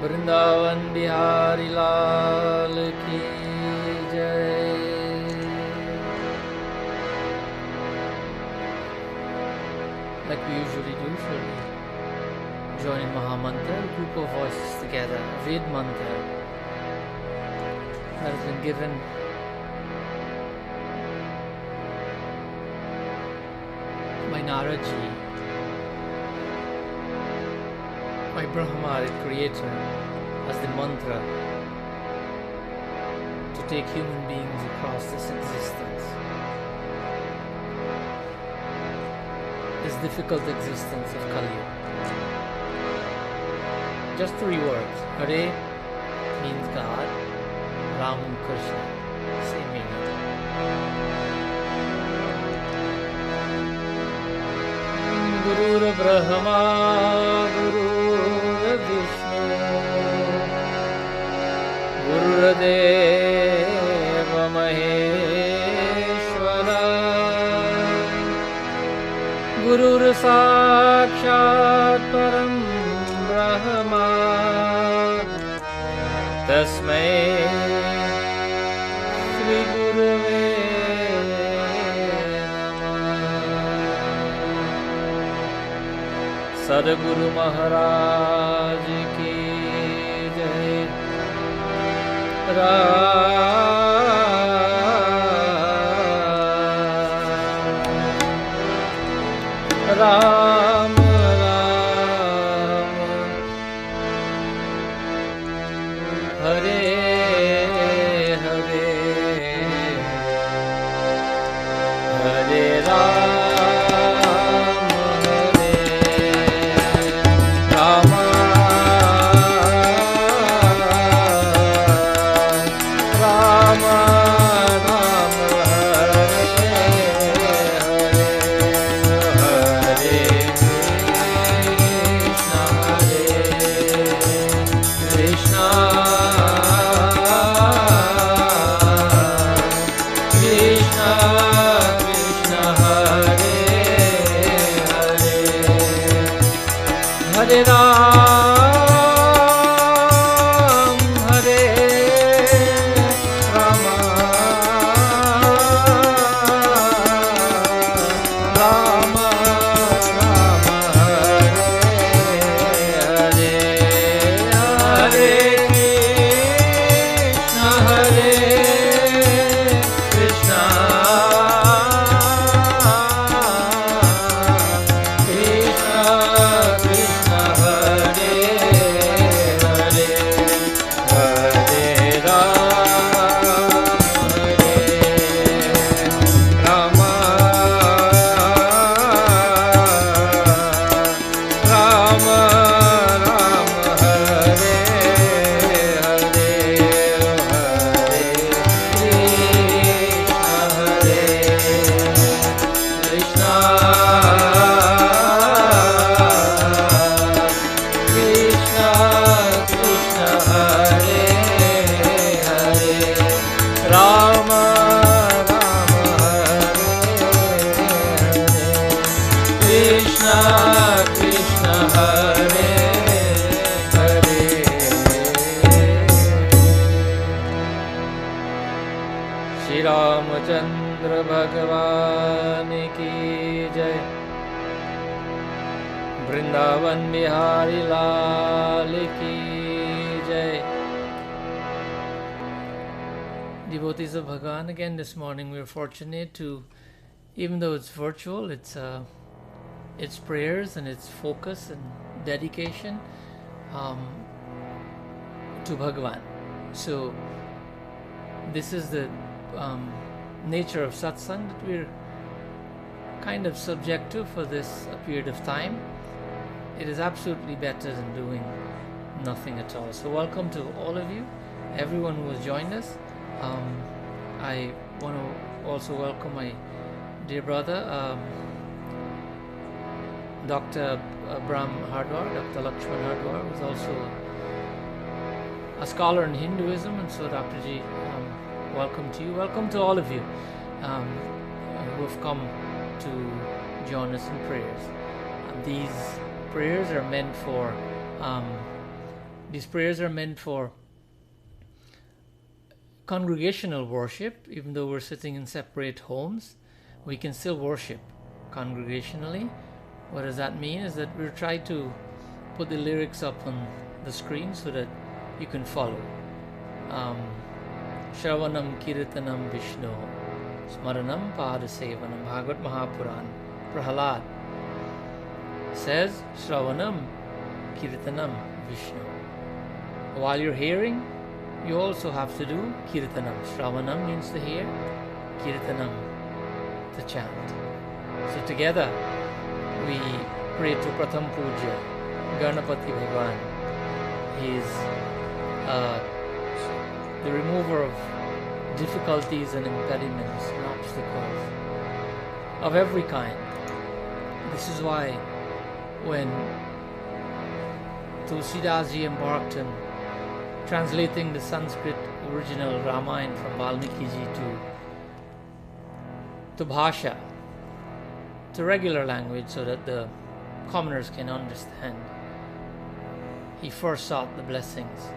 वृंदावन बिहारी लाल की जय। Like we usually do, shall we join in Maha Mantra, a group of voices together, Ved Mantra that has been given by Naraji, by Brahma, the creator, as the mantra to take human beings across this existence, this difficult existence of Kali. Just 3 words. Hare means God, Ram and Krishna, same meaning. Guru Brahma, Guru Vishnu, Gurudeva Maheshwara, Gurur Sakshat Param Brahma, Tasmai Shri Gurave Namah. Sadguru Maharaj ki jai. Ram Ram Hare Hare Hare Ram Hare Rama Rama Rama Hare Krishna Krishna Krishna Hare Hare Hare Ram Hare Rama Rama Rama Hare Hare Hare Krishna Krishna Krishna Hare Krishna, Krishna Hare Hare. Shri Ramachandra Bhagavan ki jai. Vrindavan Bihari Lal ki jai. Devotees of Bhagavan, again this morning we're fortunate to, even though it's virtual, it's prayers and it's focus and dedication to Bhagavan. So this is the nature of satsang that we're kind of subject to for this period of time. It is absolutely better than doing nothing at all. So welcome to all of you, everyone who has joined us. I want to also welcome my dear brother, Dr. Brahm Hardwar, Dr. Lakshman Hardwar, who is also a scholar in Hinduism. And so, Dr. Ji, welcome to you. Welcome to all of you who have come to join us in prayers. These prayers are meant for congregational worship. Even though we're sitting in separate homes, we can still worship congregationally. What does that mean? Is that we're trying to put the lyrics up on the screen so that you can follow. Shravanam Kirtanam Vishnu Smaranam Padasevanam. Bhagavad Mahapuran, Prahalad says Shravanam Kirtanam Vishnu. While you're hearing, you also have to do Kirtanam. Shravanam means to hear, Kirtanam to chant. So together we pray to Pratham Puja Ganapati Bhagavan. He is the remover of difficulties and impediments and obstacles of every kind. This is why when Tulsidas Ji embarked on translating the Sanskrit original Ramayana from Valmiki Ji to Bhasha, to regular language, so that the commoners can understand, he first sought the blessings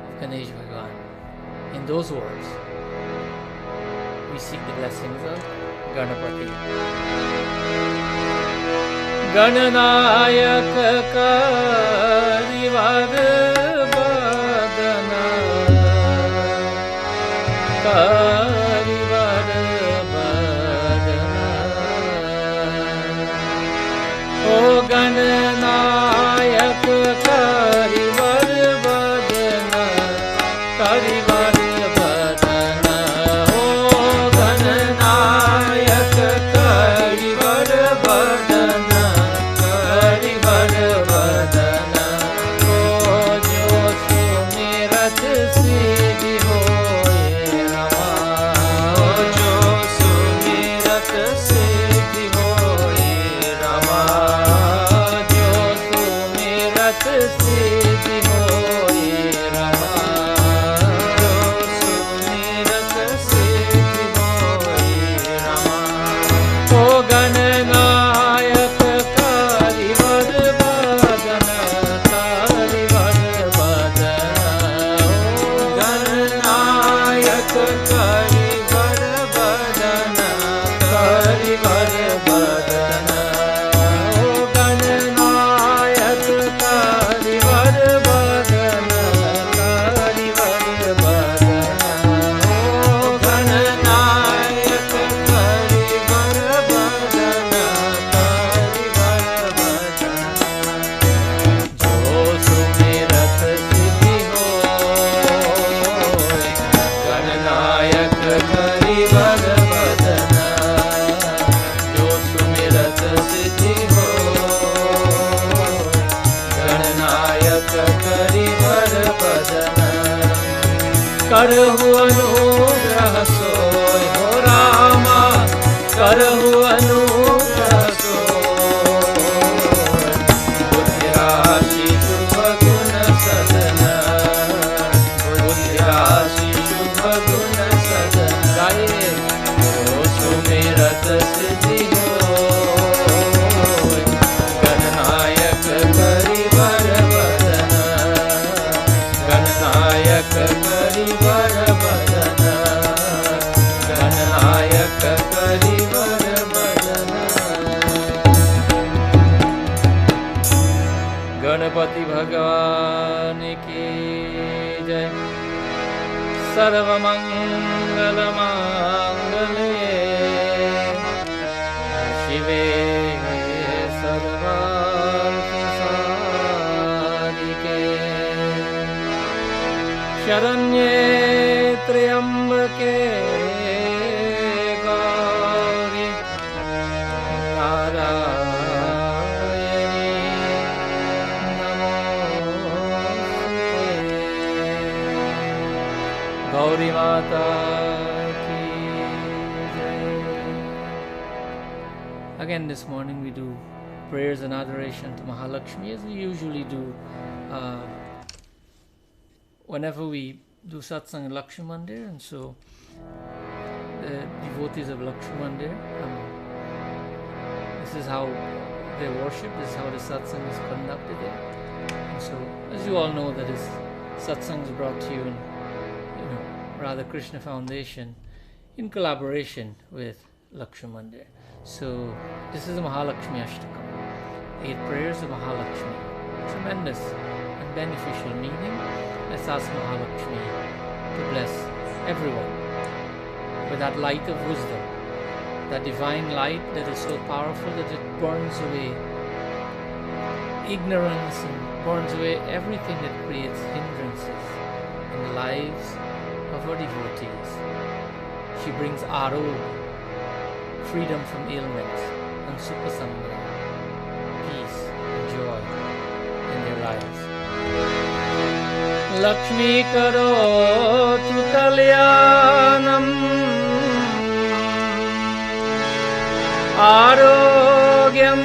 of Ganesh Bhagavan. In those words, we seek the blessings of Ganapati. Gananayak Karivad Badana Karivad Badana O Gananayak Karivad Badana Karivad Badana O Gananayak Karivad Badana Karivad Badana O Jo Sumirat Siddhi Hoye Rama O Jo Sumirat Siddhi Hoye Rama Jo Sumirat Siddhi Hoye Rama Jo Sumirat Siddhi Hoye Rama O Gananayak Karivad Badana Karivad Badana O Gananayak Karivad Badana Karivad Badana O Gananayak Karivad Badana Karivad Badana O Gananayak Karivad Badana Karivad Badana Jo Sumirat Siddhi Hoy Gananayak Karivad Badana Jo Sumirat Siddhi Hoy Gananayak Karivad Badana Karhu Anugrah Soy Ho Rama Karhu Anugrah Soy Buddhi Rashi Shubha Guna Sadana Buddhi Rashi Shubha Guna Sadana Gaye Jo Sumirat Siddhi Hoy Ganpati भगवान की जय। सर्वमंगल मांगल्ये शिवे सर्वार्थ साधिके शरण्ये त्र्यंबके गौरी नारायणी नमोस्तुते। गौरी माता की जय। Again this morning we do prayers and adoration to Mahalakshmi as we usually do whenever we do satsang in Lakshmi Mandir, and so the devotees of Lakshmi Mandir, this is how they worship, this is how the satsang is conducted there. And so, as you all know, that is satsang is brought to you in Radha Krishna Foundation in collaboration with Lakshmi Mandir. So this is a Mahalakshmi Ashtakam, 8 prayers of Mahalakshmi. Tremendous and beneficial meaning. Let's ask Mahalakshmi to bless everyone with that light of wisdom, that divine light that is so powerful that it burns away ignorance and burns away everything that creates hindrances in the lives of her devotees. She brings arog, freedom from ailments, and supasambha, peace and joy in their lives. Lakshmi karotu kalyanam arogyam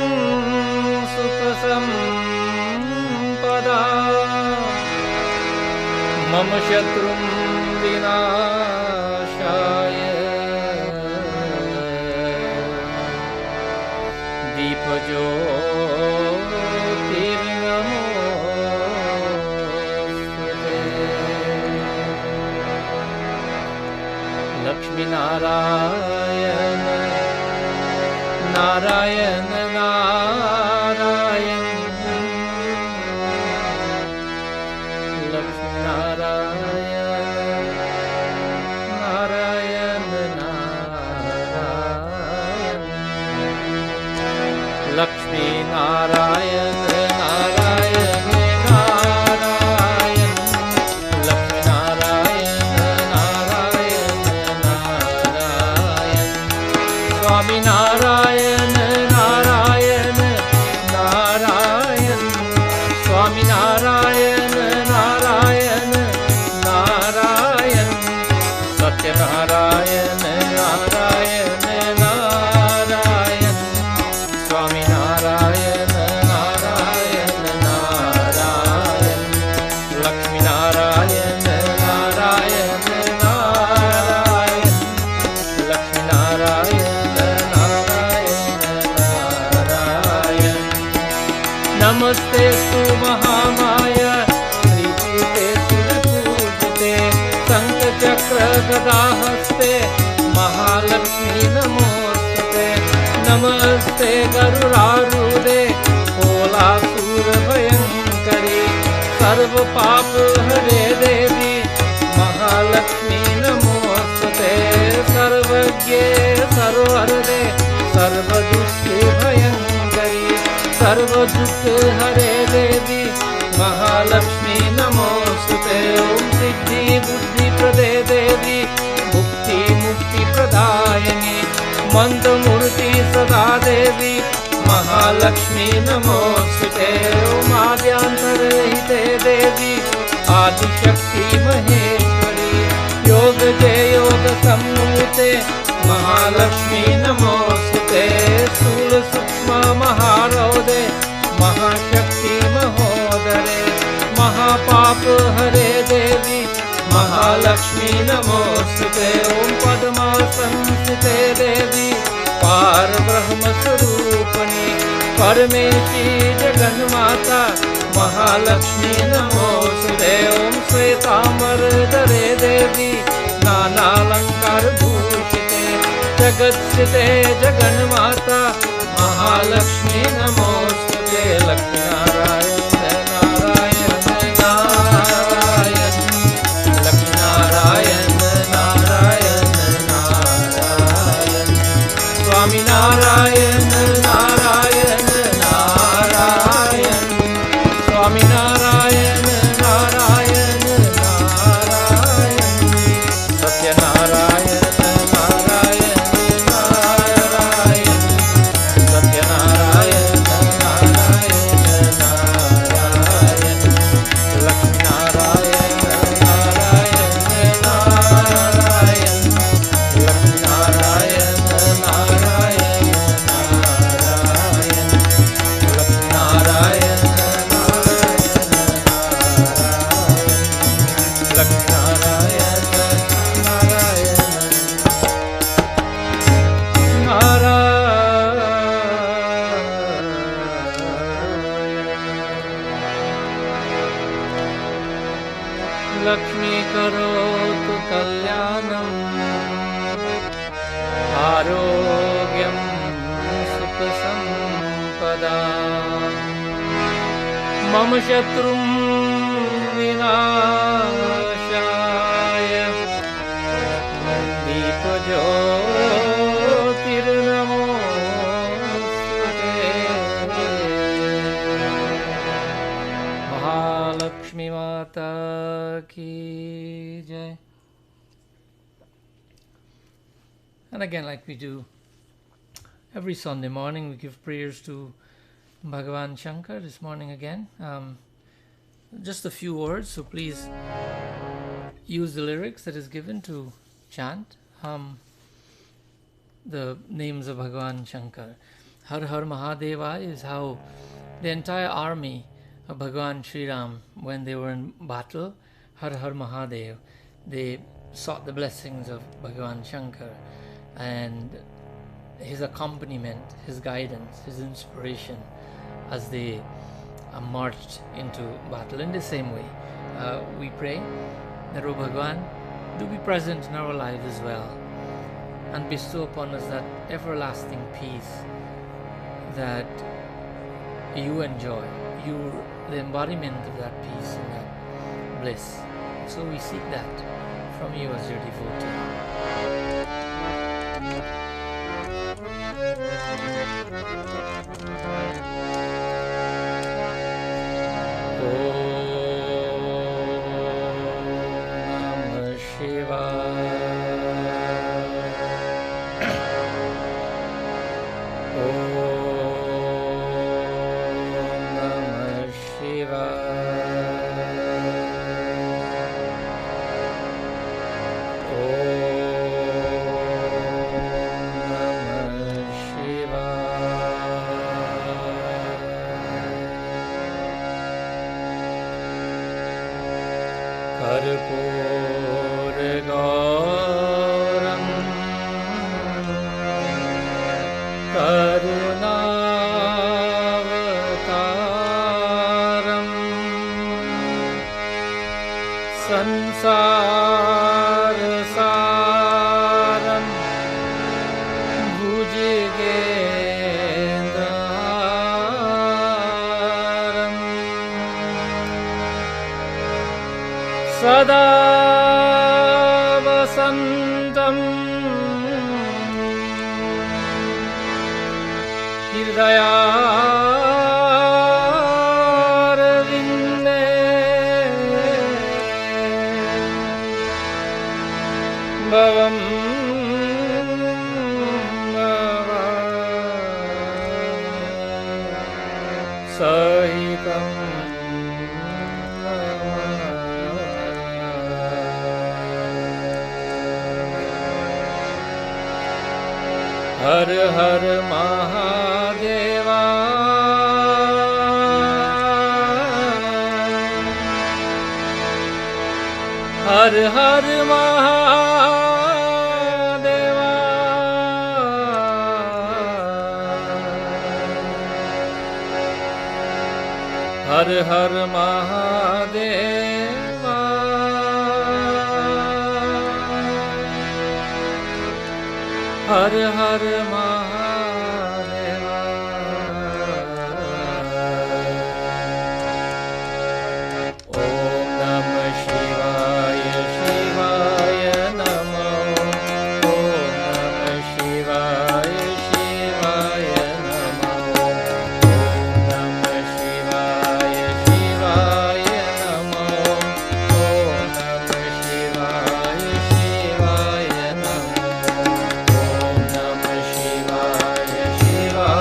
supasampada mama shatrum vinashaya deepajotirnamostute. Lakshmi Narayana Narayana Narayana Lakshmi Narayana Narayana Narayana Lakshmi Narayana Narayana Narayana Lakshmi Narayana Narayana Narayana Swami Narayana Narayana Narayana Swami Narayana Narayana Narayana Satya Narayana Narayana Narayana Swami Narayana Narayana Narayana Lakshmi Narayana Narayana Narayana Lakshmi Narayana Narayana Narayana Namaste Stu Mahamaya Sripute Surapujite Sankha Chakra Gadahaste Mahalakshmi Namostute Namaste Garudarude Kolasura Bhayankari Sarva Papa Hare Devi Mahalakshmi Namostute Sarvagye Sarvarade Sarva Dushke Bhayankari Sarva Dukha Hare Devi Mahalakshmi Namostute Om Siddhi Buddhi Prade Devi Bhukti Mukti Pradayani Mandamurti Sada Devi Mahalakshmi Namostute Om Adyantarahite Devi Adi Shakti Maheshwari Yoga Jai Yoga Samnute Mahalakshmi Namostute Sula Sukma Maharaude Mahashakti Mahodare Mahapapa Hare Devi Mahalakshmi Namostute Om Padma Sansite Devi Par Brahma Sarupani Parameshi Jagan Mata Mahalakshmi Namostute Om Svetamar Dare Devi Nana Lankar Bhushite Jagat Site Jagan Mata Mahalakshmi Namostute Lakshmi Narayana लक्ष्मीकरोतु कल्याणम् आरोग्यं सुखसम्पदा मम शत्रुं विनाशाय दीपज्योतिर्नमोस्तुते महालक्ष्मी माता की जय. And again, like we do every Sunday morning, we give prayers to Bhagavan Shankar. This morning again, just a few words, so please use the lyrics that is given to chant the names of Bhagavan Shankar. Har Har Mahadeva is how the entire army of Bhagavan Sri Ram, when they were in battle, Har Har Mahadev, they sought the blessings of Bhagavan Shankar and his accompaniment, his guidance, his inspiration as they marched into battle. In the same way, we pray that, O Bhagavan, do be present in our lives as well and bestow upon us that everlasting peace that you enjoy, you the embodiment of that peace and that bliss. So we seek that from you as your devotee. Sada vasantam hirdayarvinde bhavam sahitam. Har Har Mahadeva, Har Har Mahadeva, Har Har Mahadeva, Har Har Mahadeva. Om Namah Shivaya, Shivaya Namo. Om Namah Shivaya, Shivaya Namo. Om Namah Shivaya, Shivaya Namo. Om Namah Shivaya, Shivaya Namo. Shiva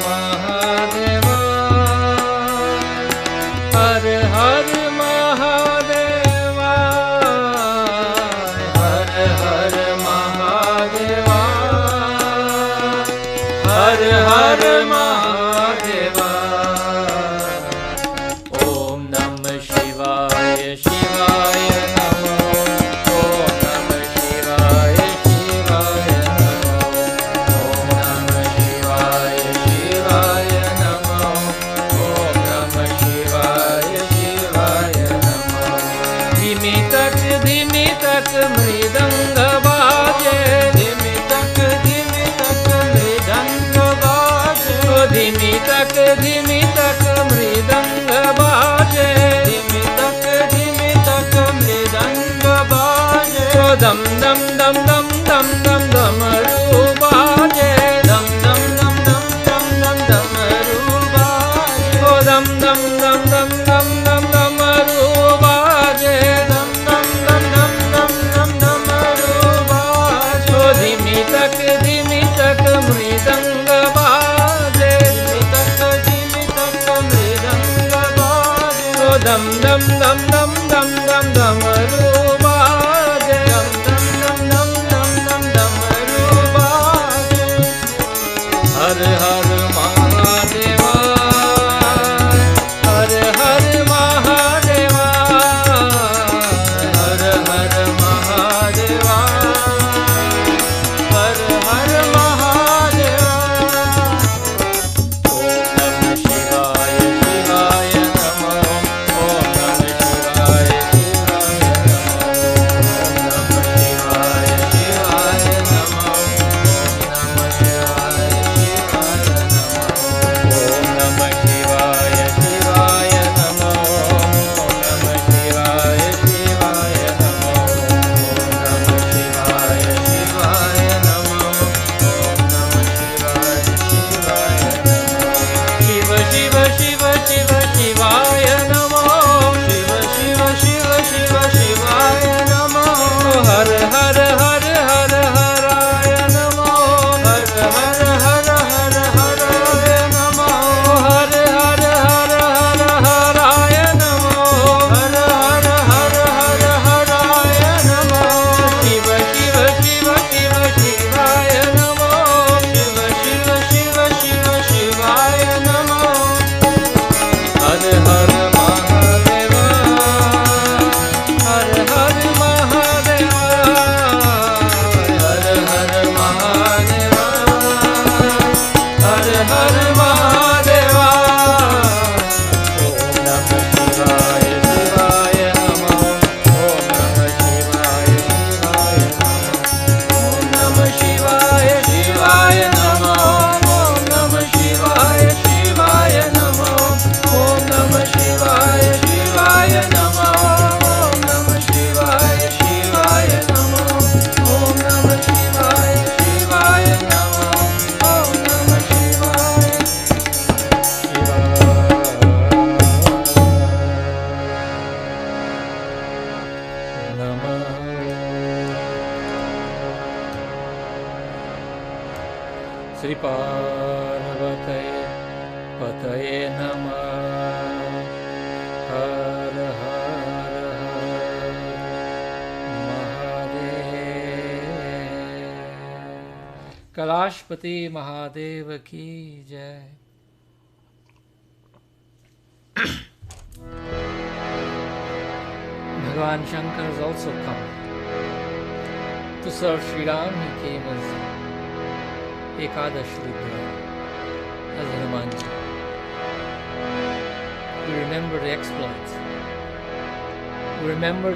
Mahadeva, हर हर महादेवा, हर हर महादेवा, हर हर महादेवा। ओम नमः शिवाय शिवाय नमः, ओम नमः शिवाय शिवाय नमः, ओम नमः शिवाय शिवाय नमः, ओम नमः शिवाय शिवाय नमः। धिमि तक मृदंग बाजे, धिमि तक मृदंग बाजे, धिमि तक मृदंग बाजे, धिमि तक मृदंग बाजे। दम दम दम दम दम दम डमरू बाजे, दम दम दम दम दम दम डमरू बाजे, दम दम दम दम दम दम डमरू बाजे, दम दम दम दम दम दम डमरू बाजे। धिमि तक मृदंग बाजे, धिमि तक मृदंग बाजे, दम दम दम दम दम दम डमरू बाजे, दम दम दम दम दम डमरू बाजे। हर हर महादेवा, हर हर महादेवा, हर हर महादेवा, हर हर महादेवा। ओम नमः शिवाय शिवाय नमः, ओम नमः शिवाय शिवाय नमः, ओम नमः शिवाय शिवाय नमः, ओम नमः शिवाय शिवाय नमः, ओम नमः शिवाय शिवाय नमः, ओम नमः शिवाय शिवाय नमः, ओम नमः शिवाय शिवाय नमः, ओम नमः शिवाय शिवाय नमः। शिव शिव शिव शिव शिवाय नमः, शिव शिव शिव शिव शिवाय नमः। हर हर हर हर हराय नमः, हर हर हर हर हराय नमः, हर हर हर हर हराय नमः, हर हर हर हर हराय नमः। शिव शिव शिव शिव शिवाय नमः, शिव शिव शिव शिव शिवाय नमः। हर हर महादेवा, हर हर महादेवा, हर हर महादेवा, हर हर महादेवा। ओम नमः शिवाय शिवाय नमः, ओम नमः शिवाय शिवाय नमः, ओम नमः शिवाय शिवाय नमः, ओम नमः शिवाय शिवाय नमः, ओम नमः शिवाय शिवाय नमः, ओम नमः शिवाय शिवाय नमः, ओम नमः शिवाय शिवाय नमः, ओम नमः शिवाय शिवाय नमः। श्री पार्वते पतये नमः। हर हर हर महादेव। कैलाशपति महादेव की जय। Bhagavan Shankar has also come to serve Sri Ram. He came as Ekadash Rudra, as Hanumanji. We remember the exploits. We remember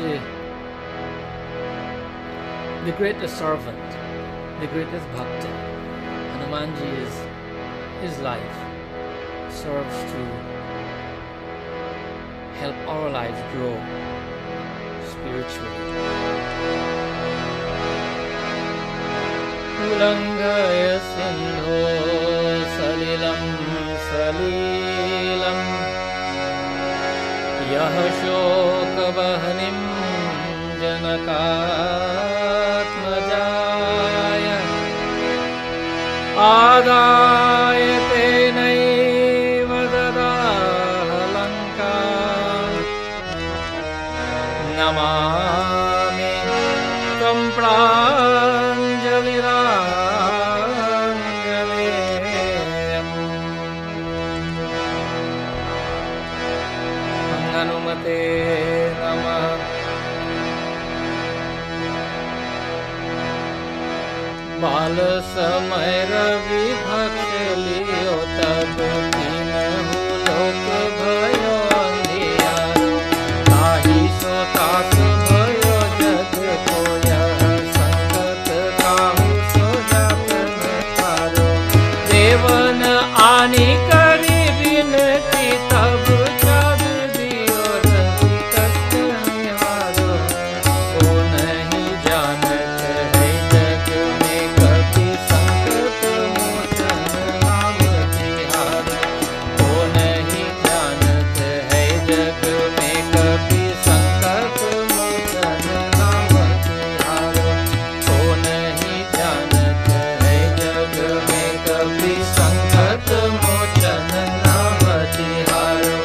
the greatest servant, the greatest bhakta. Hanumanji is his life serves to help our lives grow spiritually. Ulangaya sindho salilam salilam yah shokavahnim janakatmajaya adayate ते नमः। बाल समय रवि भक्ष लियो तब तीनहु लोक भयो अंधियारो। ताहि सो तास भयो जग कोय संकट काहू सो जात न तारो। देवन आनी करी विनती तब चार दियो रवि कष्ट निवारो। को नहीं जानत है जग में कभी संकट मोचन नाम तिहारो। को नहीं जानत है जग में कभी संकट मोचन नाम तिहारो। को नहीं जानत है जग में कभी संकट मोचन नाम तिहारो।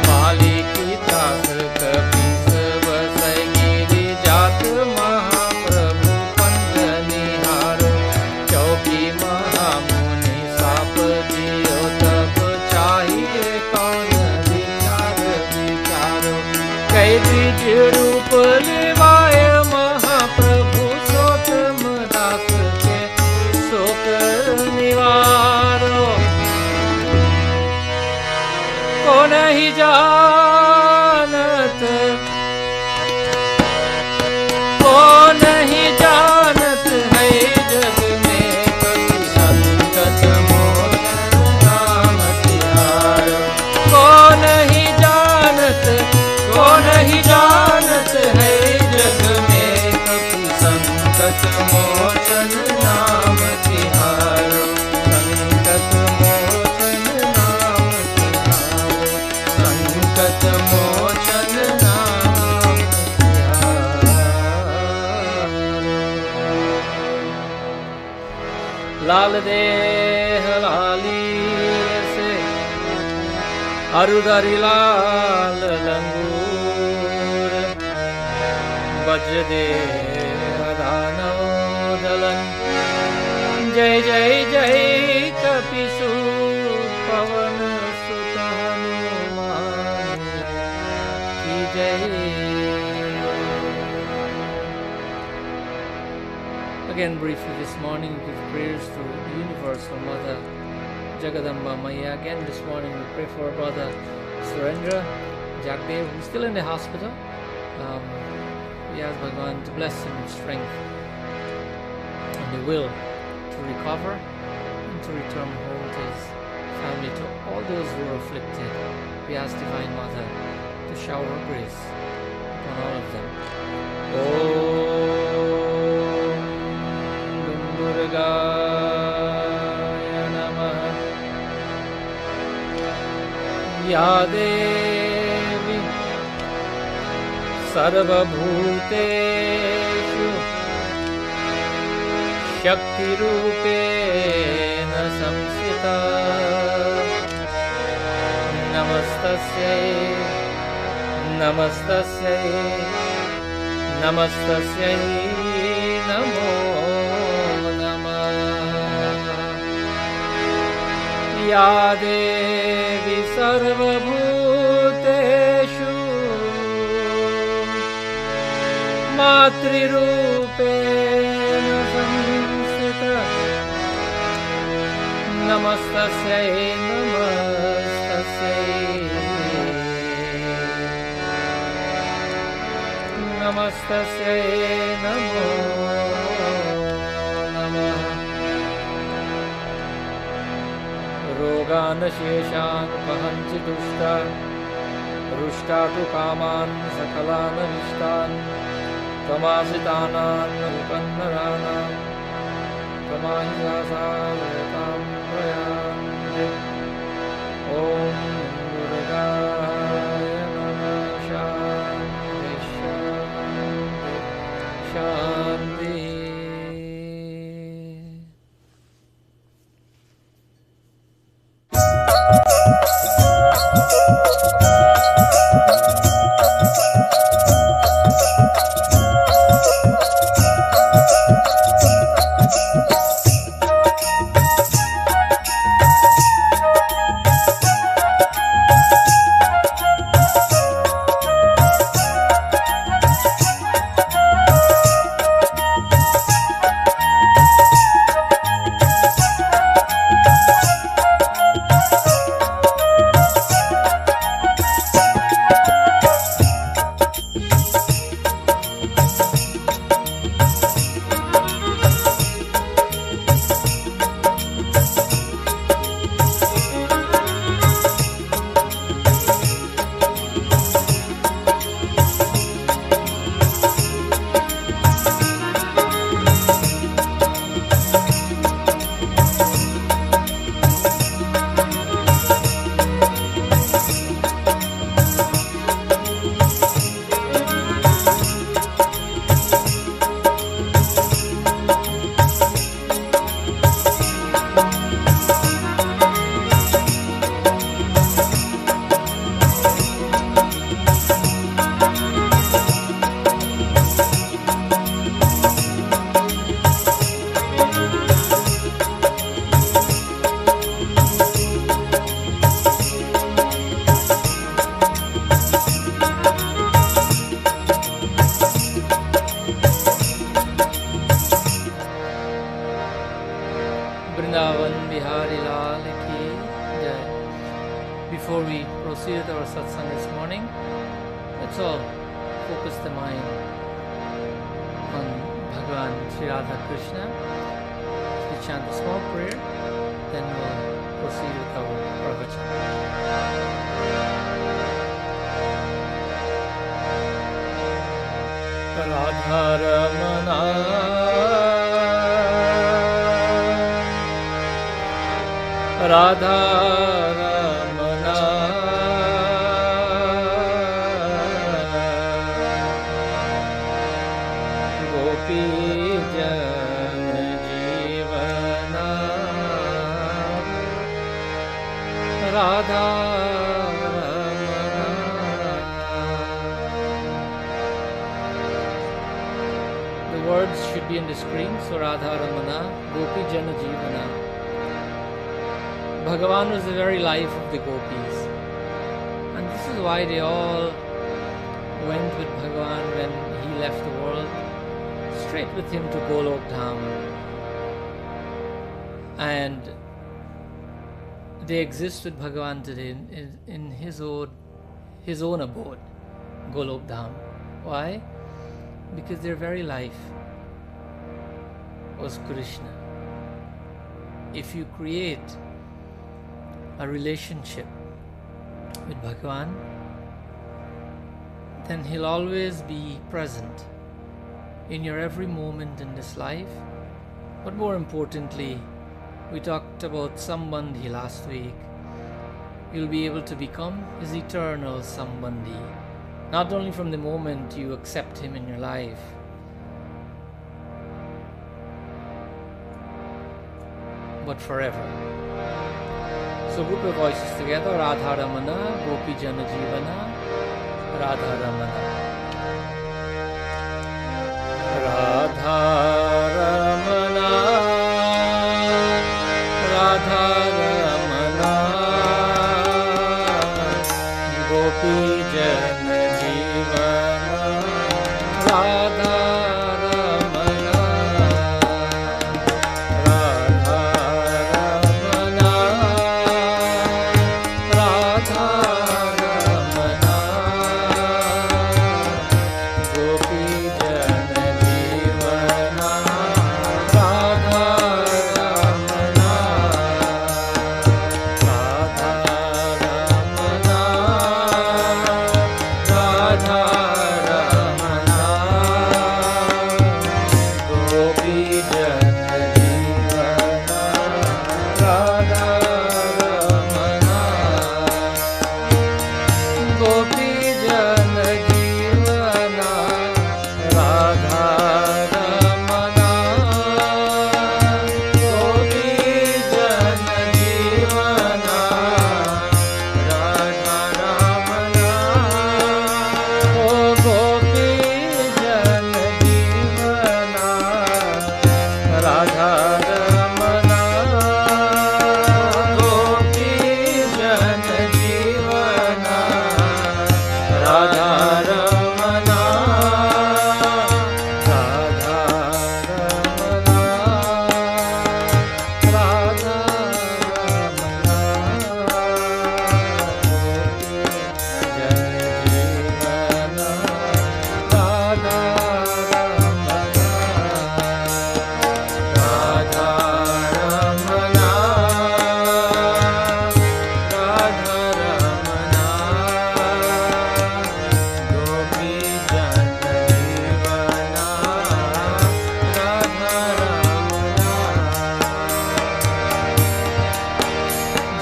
पाली की त्रास कभी बसै गिरि जात महाप्रभु पंथ निहारो। चौकी महामुनि साप दियो तब चाहिए कौन विचार विचारो। कई बीज रूप लिवाय महाप्रभु सोतम दास के शोक निवारो। को नहीं जानत को नहीं जानत है जग में कभी संकट मोचन नाम तिहारो। को नहीं जानत है जग में कभी संकट मोचन नाम तिहारो। संकट मोचन नाम तिहारो। संकट मोचन नाम तिहारो। लाल देह लाली से अरुदरी लाल लंगूर। वज्र देह दानव दलन। जय जय जय कपिसु पवन सुत हनुमान की जय। Again, briefly this morning, we give prayers to Universal Mother Jagadamba Maya. Again, this morning we pray for our brother Surendra Jagdev, who's still in the hospital. We ask Bhagavan to bless him with strength and the will to recover and to return home to his family. To all those who are afflicted, we ask Divine Mother to shower her grace upon all of them. Om Durgaya Namah. Ya Devi Sarvabhuteshu Shakti Rupena Samsita. Namastasyai Namastasyai Namastasyai Namo Namah. Ya Devi Sarvabhuteshu Matrirupena Samsita. Namastasyai Namastasyai Namastasyai Namo Namah. Rogan Sheshan Pahanchi Dushta Rushta tu Kaman Sakalan Vishtan Tamasitanan Upannaranam Tamahyasavetam Prayande. Om Durgaya Namah. Shanti Shanti Shanti. before we proceed with our satsang this morning, let's all focus the mind on Bhagavan Sri Radha Krishna. We chant a small prayer, then we'll proceed with our pravachan. Radha Ramana, Radha Ramana, Gopi Jan Jeevana, Radha Ramana. The words should be on the screen. So Radha Ramana, Gopi Jan Jeevana. Bhagavan was the very life of the gopis, and this is why they all went with Bhagavan when he left the world, straight with him to Golok Dham, and they exist with Bhagavan today in his own abode, Golok Dham. Why? Because their very life was Krishna. If you create a relationship with Bhagavan, then he'll always be present in your every moment in this life. But more importantly, we talked about Sambandhi last week. You'll be able to become his eternal Sambandhi, not only from the moment you accept him in your life, but forever. So group of voices together, Radha Ramana, Gopi Jana Jeevana, Radha Ramana. Radha Ramana, Radha Ramana, Gopi Jana Jeevana, Radha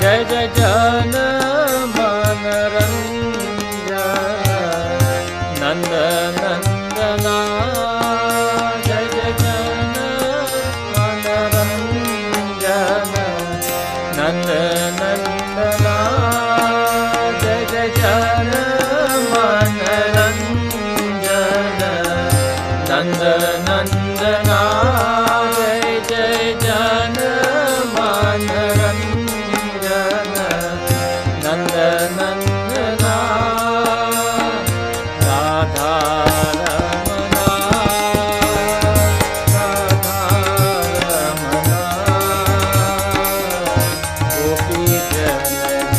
जय जय जन मन रंजन नंद नंदना जय जय जन मन रंजन नंद नंदना जय जय जन मन रंजन नंद नंदना जय जय जन मन रंजन नंद नंदना राधा रमना राधा रमना गोपी जन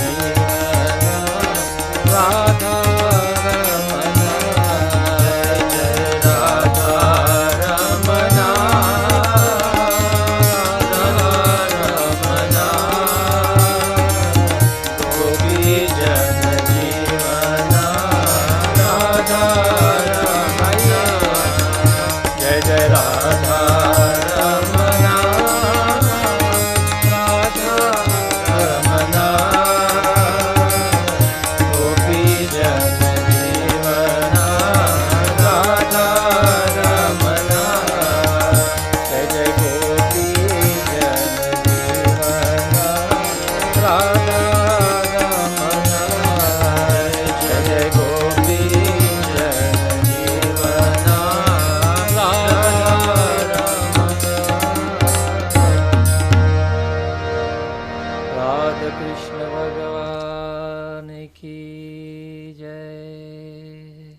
Krishna Bhagavan ki jai.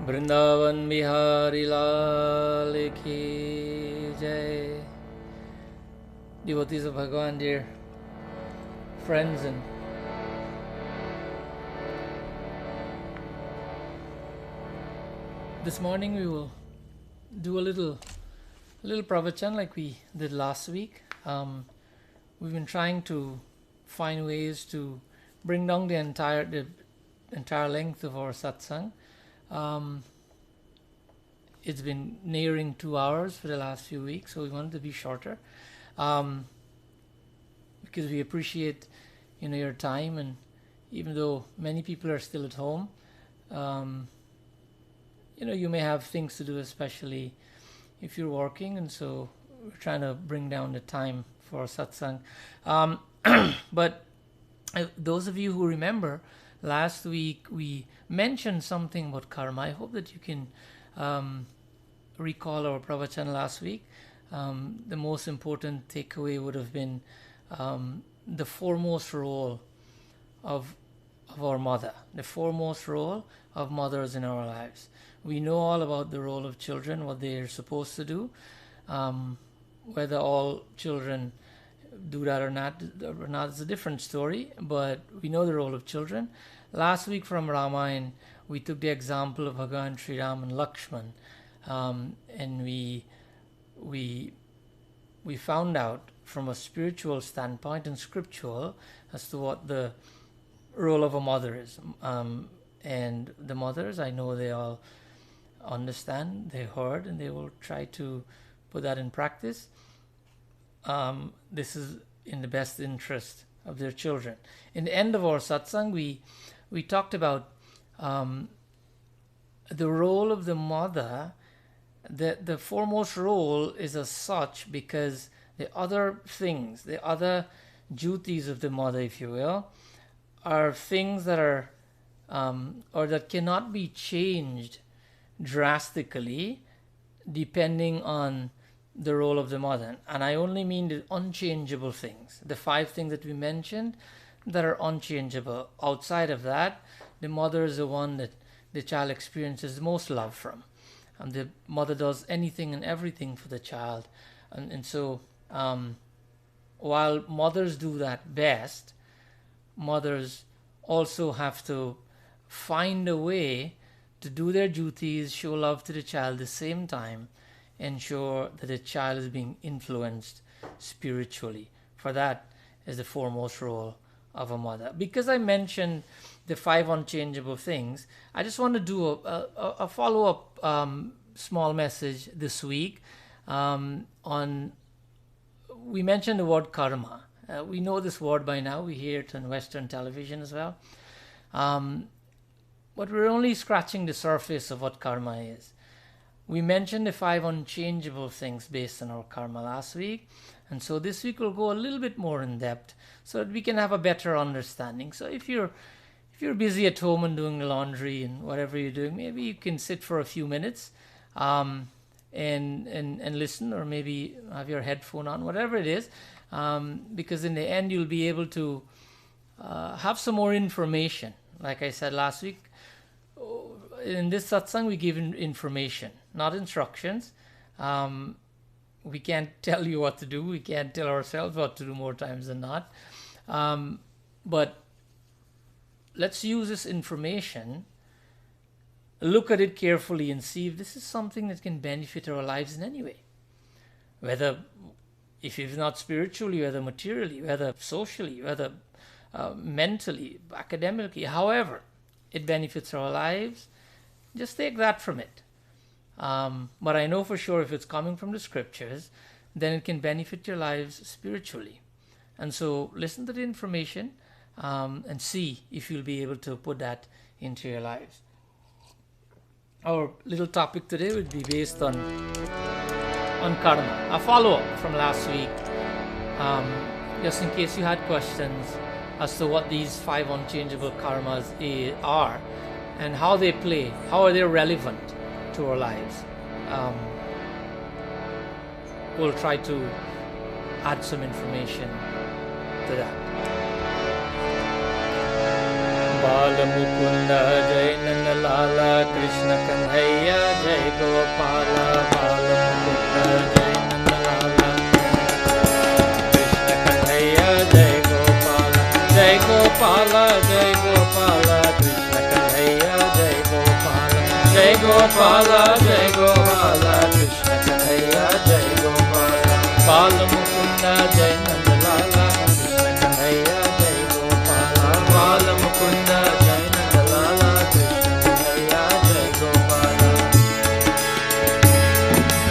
Vrindavan Bihari Lal ki jai. Devotees of Bhagavan, dear friends, and this morning we will do a little pravachan like we did last week. We've been trying to find ways to bring down the entire length of our satsang. It's been nearing 2 hours for the last few weeks, so we wanted to be shorter, because we appreciate, your time, and even though many people are still at home, you may have things to do, especially if you're working, and so we're trying to bring down the time for satsang. But those of you who remember, last week we mentioned something about karma. I hope that you can recall our pravachan last week. The most important takeaway would have been the foremost role of our mother, the foremost role of mothers in our lives. We know all about the role of children, what they are supposed to do. Whether all children do that or not is a different story, but we know the role of children. Last week from Ramayana, we took the example of Bhagavan Sri Ram and Lakshman, and we found out from a spiritual standpoint and scriptural as to what the role of a mother is. And the mothers, I know they all understand, they heard, and they will try to put that in practice. This is in the best interest of their children. In the end of our satsang, we talked about the role of the mother. The foremost role is as such because the other things, the other duties of the mother, if you will, are things that are or that cannot be changed drastically depending on the role of the mother. And I only mean the unchangeable things, the 5 things that we mentioned that are unchangeable. Outside of that, the mother is the one that the child experiences most love from. And the mother does anything and everything for the child. And so while mothers do that best, mothers also have to find a way to do their duties, show love to the child at the same time, ensure that the child is being influenced spiritually. For that is the foremost role of a mother. Because I mentioned the 5 unchangeable things, I just want to do a follow-up small message this week on. We mentioned the word karma. We know this word by now. We hear it on Western television as well. But we're only scratching the surface of what karma is. We mentioned the 5 unchangeable things based on our karma last week. And so this week we'll go a little bit more in depth so that we can have a better understanding. So if you're busy at home and doing the laundry and whatever you're doing, maybe you can sit for a few minutes and listen, or maybe have your headphone on, whatever it is, because in the end you'll be able to have some more information. Like I said last week, in this satsang we give information, not instructions. We can't tell you what to do. We can't tell ourselves what to do more times than not. But let's use this information, look at it carefully and see if this is something that can benefit our lives in any way. Whether, if not spiritually, whether materially, whether socially, whether mentally, academically, however it benefits our lives, just take that from it. But I know for sure if it's coming from the scriptures, then it can benefit your lives spiritually. And so listen to the information and see if you'll be able to put that into your lives. Our little topic today would be based on karma, a follow-up from last week. Just in case you had questions as to what these 5 unchangeable karmas are and how they play, how are they relevant to our lives. We'll try to add some information to that. Bala Mukunda Jai Nanda Lala Krishna Kanhaiya Jai Gopala Bala Mukunda Jai Nanda Lala Krishna Kanhaiya Jai Gopala Jai Gopala Jai Gopala Krishna Kanhaiya Jai Gopala Jai Gopala Jai Gopala Krishna Kanhaiya Jai Gopala Bala Mukunda Jai Nanda Lala Krishna Kanhaiya Jai Gopala Bala Mukunda Jai Nanda Lala Krishna Kanhaiya Jai Gopala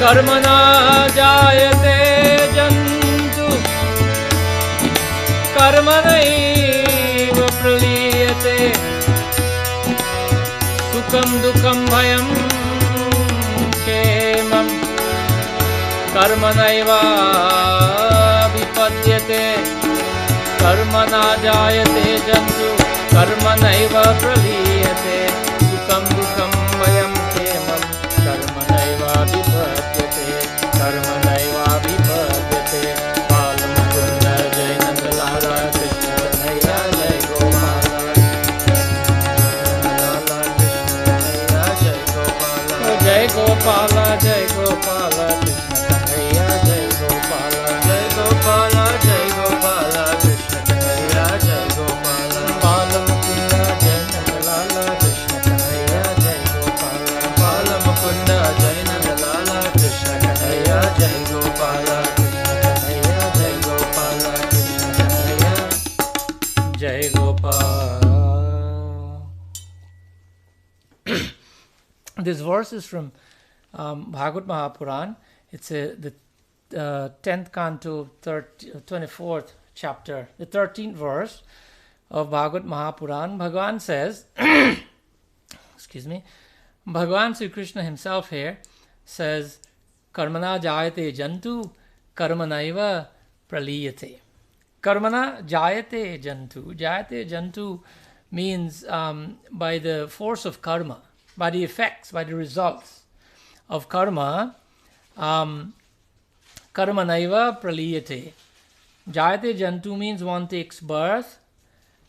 Karmana Jayate Jantu Karmanaiva Praliyate Sukam Dukam Bhayam Kshemam Karmanaiva Vipadyate Karmana Jayate Jantu Karmanaiva Praliyate Sukam Dukam Bhayam Kshemam Karmanaiva Vipadyate Karmanaiva Vipadyate Bala Mukunda Jai Nanda Lala Krishna Kanhaiya Jai Gopala Lala Krishna Kanhaiya Jai Gopala Jai Gopala Jai Gopala Krishna Kanhaiya Jai Gopala Jai Gopala Jai Gopala Krishna Kanhaiya Jai Gopala Bala Mukunda Jai Nanda Lala Krishna Kanhaiya Jai Gopala Bala Mukunda Jai Nanda Lala Krishna Kanhaiya Jai Gopala Krishna Kanhaiya Jai Gopala Krishna Kanhaiya Jai Gopala. This verse is from Bhagavad Mahapuran. It's the 10th canto, 24th chapter, the 13th verse of Bhagavad Mahapuran. Bhagavan says, excuse me, Bhagavan Sri Krishna himself here says, Karmana jayate jantu, karmanaiva praliyate. Karmana jayate jantu. Jayate jantu means by the force of karma, by the effects, by the results of karma, karmanaiva praliyate. Jayate jantu means one takes birth.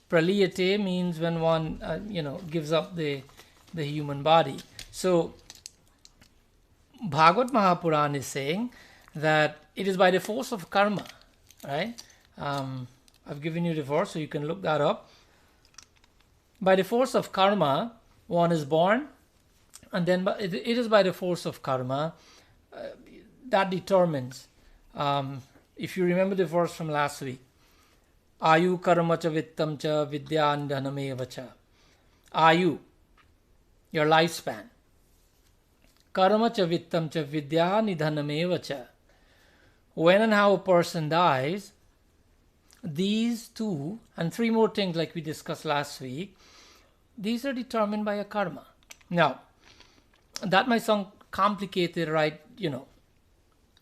Praliyate means when one, gives up the human body. So, Bhagavad Mahapuran is saying that it is by the force of karma, right? I've given you the verse so you can look that up. By the force of karma, one is born, and then it is by the force of karma that determines. If you remember the verse from last week, Ayu karma cha vittam cha vidyan dhanameva cha. Ayu, your lifespan. Karma cha vittam cha vidya nidhanameva cha. When and how a person dies, these two and 3 more things like we discussed last week, these are determined by a karma. Now, that might sound complicated right,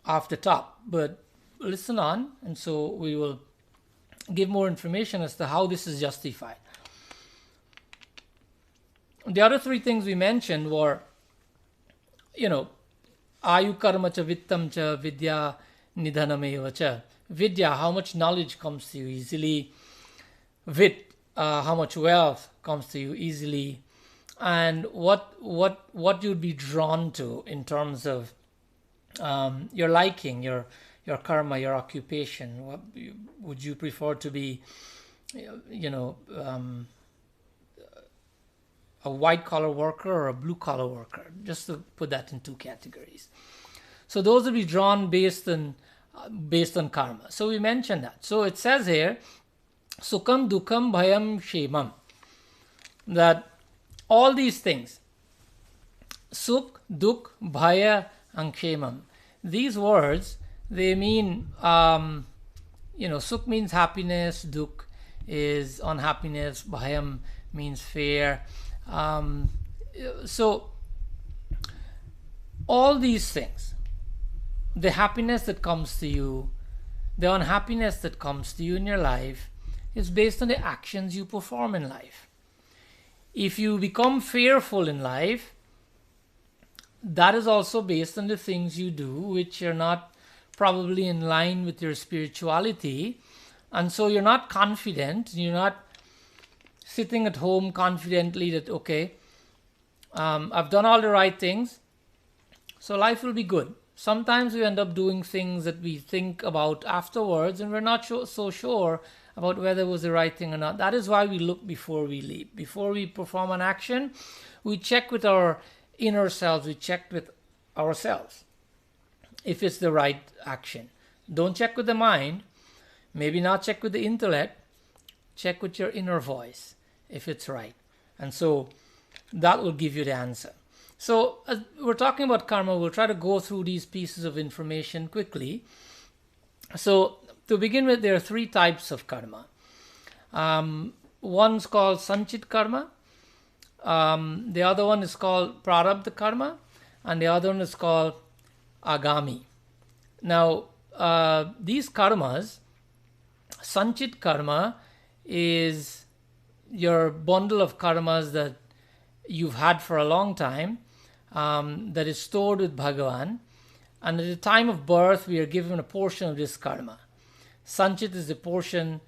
off the top, but listen on, and so we will give more information as to how this is justified. The other 3 things we mentioned were, ayu karma cha vittam cha vidya nidhanameva cha. Vidya, how much knowledge comes to you easily. Vit, how much wealth comes to you easily. And what you'd be drawn to in terms of your liking, your karma, your occupation. What would you prefer to be, a white collar worker or a blue collar worker, just to put that in two categories. So those will be drawn based on karma. So we mentioned that. So it says here, Sukham, Dukham, Bhayam, Shemam, that all these things, Sukh, Dukh, Bhaya, and Kshemam, these words, they mean, Sukh means happiness, Dukh is unhappiness, Bhayam means fear. So all these things, the happiness that comes to you, the unhappiness that comes to you in your life, is based on the actions you perform in life. If you become fearful in life, that is also based on the things you do which are not probably in line with your spirituality, and so you're not confident, you're not sitting at home confidently that, okay, I've done all the right things, so life will be good. Sometimes we end up doing things that we think about afterwards and we're not so sure about whether it was the right thing or not. That is why we look before we leap. Before we perform an action, we check with our inner selves, we check with ourselves if it's the right action. Don't check with the mind, maybe not check with the intellect, check with your inner voice if it's right. And so that will give you the answer. So as we're talking about karma, we'll try to go through these pieces of information quickly. So to begin with, there are three types of karma. One's called Sanchit karma. The other one is called Prarabdha karma. And the other one is called Agami. Now, these karmas, Sanchit karma is your bundle of karmas that you've had for a long time, that is stored with Bhagavan. And at the time of birth, we are given a portion of this karma. Sanchit is the portion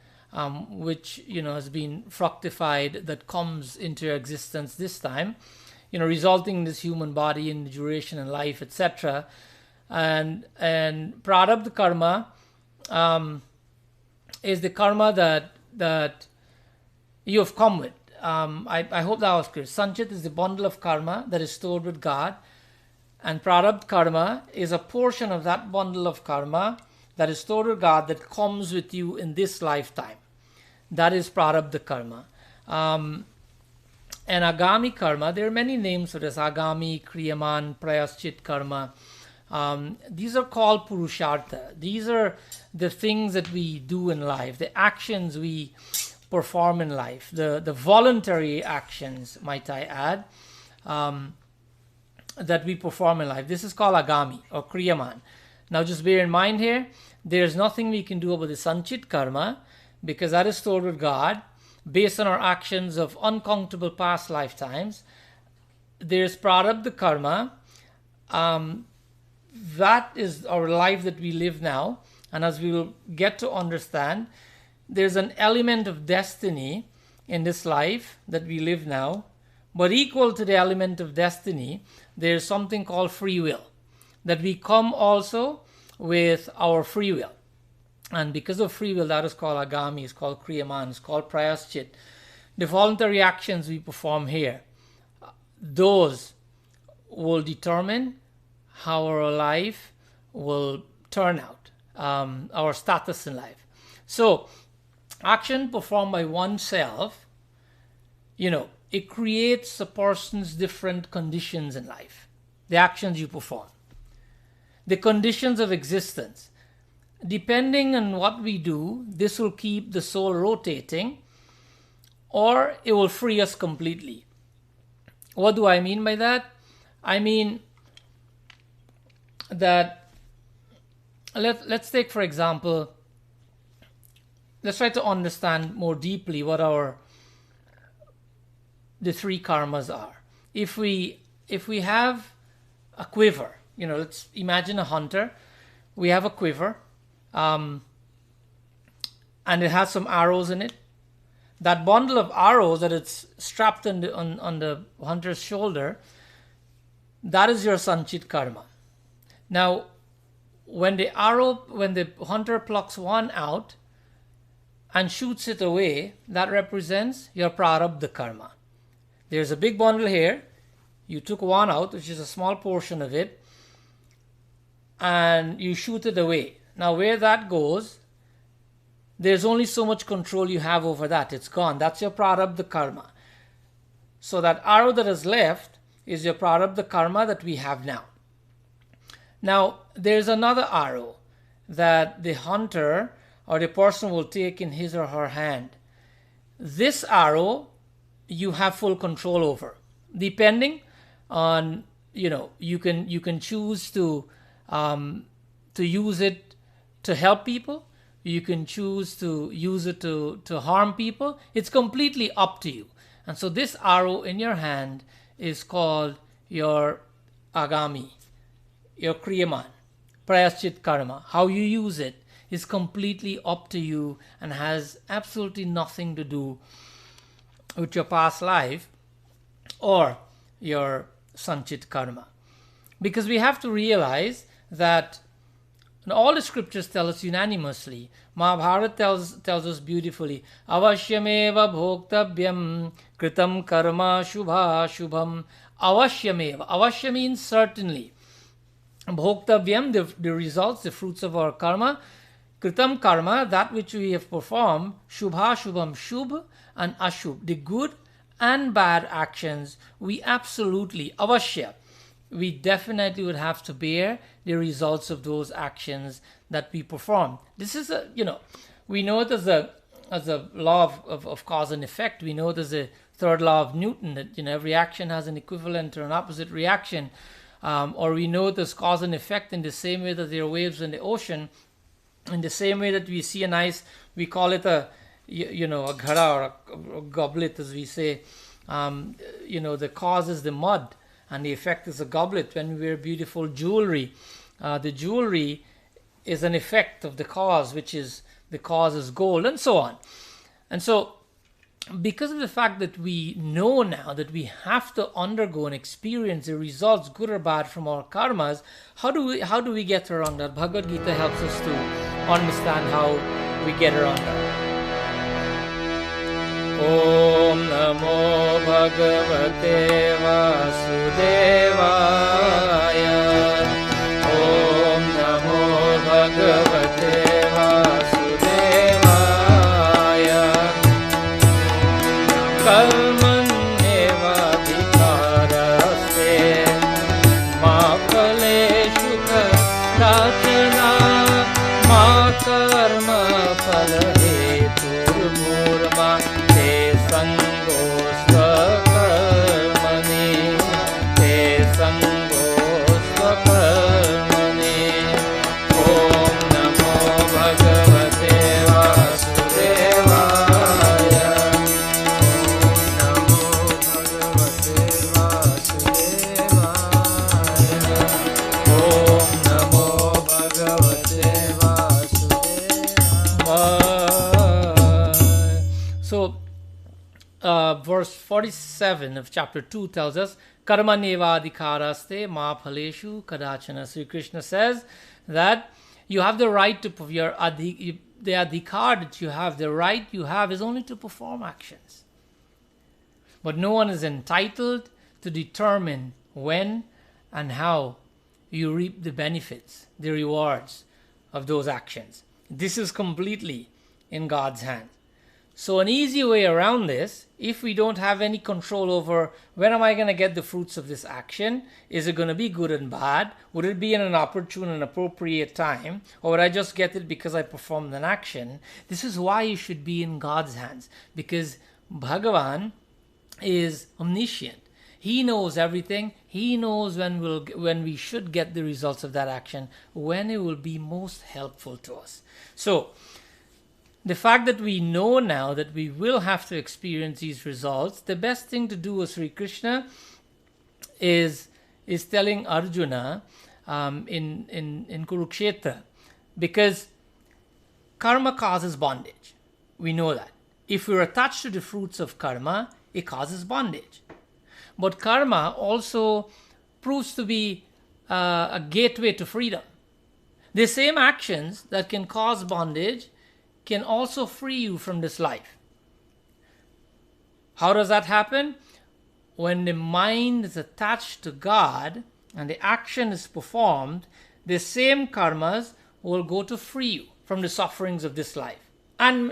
which has been fructified, that comes into your existence this time, resulting in this human body, in the duration and life, etc. And Prarabdha karma is the karma that you have come with. I hope that was clear. Sanchit is the bundle of karma that is stored with God, and Prarabdha karma is a portion of that bundle of karma that is stored with God that comes with you in this lifetime. That is Prarabdha karma. And Agami karma, there are many names for this: Agami, Kriyaman, Prayaschit karma. These are called Purushartha. These are the things that we do in life, the actions we perform in life, the voluntary actions, might I add, that we perform in life. This is called Agami or Kriyaman. Now just bear in mind here, there's nothing we can do about the Sanchit karma, because that is stored with God based on our actions of uncountable past lifetimes. There's Prarabdha karma. That is our life that we live now. And as we will get to understand, there's an element of destiny in this life that we live now. But equal to the element of destiny, there's something called free will, that we come also with our free will. And because of free will, that is called Agami, it's called Kriyaman, it's called Prayaschit. The voluntary actions we perform here, those will determine how our life will turn out, our status in life. So, action performed by oneself, it creates a person's different conditions in life. The actions you perform, the conditions of existence. Depending on what we do, this will keep the soul rotating, or it will free us completely. What do I mean by that? I mean that, let's take, for example, let's try to understand more deeply what the three karmas are. If we have a quiver, let's imagine a hunter. We have a quiver, and it has some arrows in it. That bundle of arrows that it's strapped on the hunter's shoulder, that is your Sanchit karma. Now, when the hunter plucks one out and shoots it away, that represents your Prarabdha karma. There's a big bundle here. You took one out, which is a small portion of it, and you shoot it away. Now where that goes, there's only so much control you have over that. It's gone. That's your prarabdha karma. So that arrow that is left is your prarabdha karma that we have now. Now there's another arrow that the hunter or the person will take in his or her hand. This arrow you have full control over, depending on, you can choose to use it to help people. You can choose to use it to harm people. It's completely up to you. And so this arrow in your hand is called your agami, your kriyaman, prayaschit karma. How you use it is completely up to you and has absolutely nothing to do with your past life or your sanchit karma. Because we have to realize that all the scriptures tell us unanimously. Mahabharata tells us beautifully, avashyameva bhoktavyam kritam karma shubha shubham. Avashyameva. Avashya means certainly. Bhoktavyam, the results, the fruits of our karma. Kritam karma, that which we have performed. Shubha shubham, shubh and ashubh, the good and bad actions. We absolutely, avashya, we definitely would have to bear the results of those actions that we perform. This is we know it as a law of cause and effect. We know it as a third law of Newton, that every action has an equivalent or an opposite reaction. Or we know it as cause and effect in the same way that there are waves in the ocean. In the same way that we see an ice, we call it a ghara or a goblet, as we say. The cause is the mud and the effect is a goblet. When we wear beautiful jewelry, the jewelry is an effect of the cause, which is the cause is gold, and so on. And so, because of the fact that we know now that we have to undergo and experience the results, good or bad, from our karmas, how do we get around that? Bhagavad Gita helps us to understand how we get around that. Om Namo Bhagavate Vasudevaya. Om Namo Bhagavate Vasudevaya. Karmanyeva Vikaraste Ma Phaleshu Kadachana Ma Karma Phalahetur Murma Te Sango Swakarmani Te Sango Swakarmani. Om Namo Bhagavate Vasudevaya. Verse 47 of chapter 2 tells us, Karma neva adhikaraste ma phaleshu kadachana. Sri Krishna says that you have the right to, the adhikar that you have, the right you have is only to perform actions. But no one is entitled to determine when and how you reap the benefits, the rewards of those actions. This is completely in God's hands. So an easy way around this, if we don't have any control over when am I going to get the fruits of this action, is it going to be good and bad? Would it be in an opportune and appropriate time? Or would I just get it because I performed an action? This is why you should be in God's hands. Because Bhagavan is omniscient. He knows everything. He knows when we should get the results of that action, when it will be most helpful to us. So, the fact that we know now that we will have to experience these results, the best thing to do, as Sri Krishna is telling Arjuna in Kurukshetra, because karma causes bondage. We know that. If we're attached to the fruits of karma, it causes bondage. But karma also proves to be a gateway to freedom. The same actions that can cause bondage can also free you from this life. How does that happen? when the mind is attached to God and the action is performed, the same karmas will go to free you from the sufferings of this life and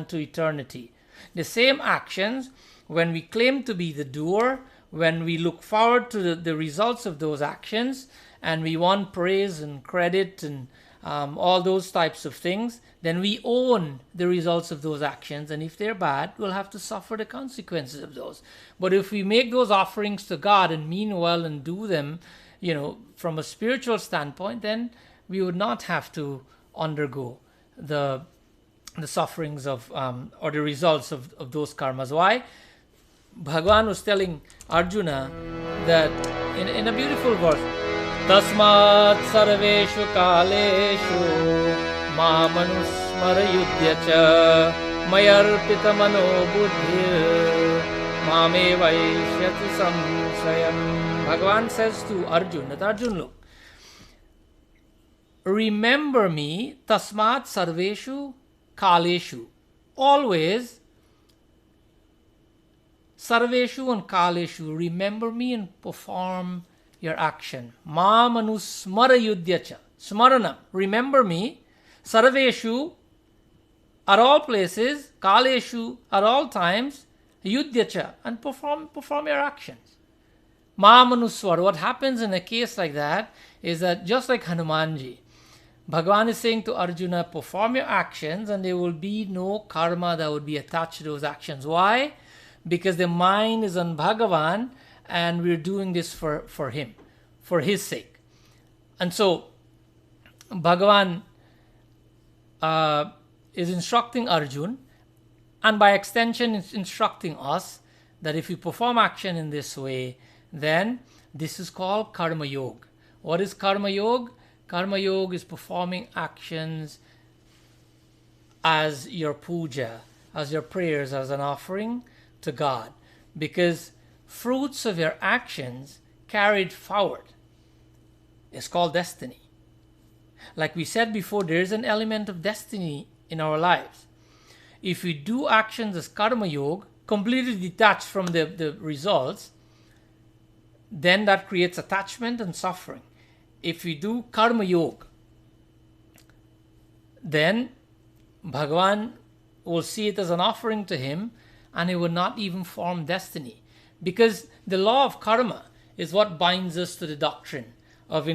to eternity. The same actions, when we claim to be the doer, when we look forward to the results of those actions, and we want praise and credit and all those types of things, then we own the results of those actions, and if they're bad, we'll have to suffer the consequences of those. But if we make those offerings to God and mean well and do them, from a spiritual standpoint, then we would not have to undergo the sufferings of or the results of those karmas. Why? Bhagavan was telling Arjuna that in a beautiful verse, Tasmat sarveshu kaleshu mamanusmara yudhya mayarpita mano buddhir mame vaishyati samsayam. Bhagavan says to Arjuna, that Arjuna, look, remember me, tasmat sarveshu kaleshu, always, sarveshu and kaleshu, remember me and perform your action. Ma manusmara yudhyacha, smarana, remember me, sarveshu, at all places, kaleshu, at all times, yudhyacha, and perform your actions. Ma manuswar, what happens in a case like that is that just like Hanumanji, Bhagavan is saying to Arjuna, perform your actions and there will be no karma that would be attached to those actions. Why? Because the mind is on Bhagavan and we're doing this for him, for his sake. And so Bhagavan is instructing Arjuna, and by extension is instructing us that if we perform action in this way, then this is called Karma Yoga. What is Karma Yoga? Karma Yoga is performing actions as your puja, as your prayers, as an offering to God. Because fruits of your actions carried forward is called destiny. Like we said before, there is an element of destiny in our lives. If we do actions as Karma Yoga, completely detached from the results, then that creates attachment and suffering. If we do Karma Yoga, then Bhagavan will see it as an offering to him, and it will not even form destiny. Because the law of karma is what binds us to the doctrine of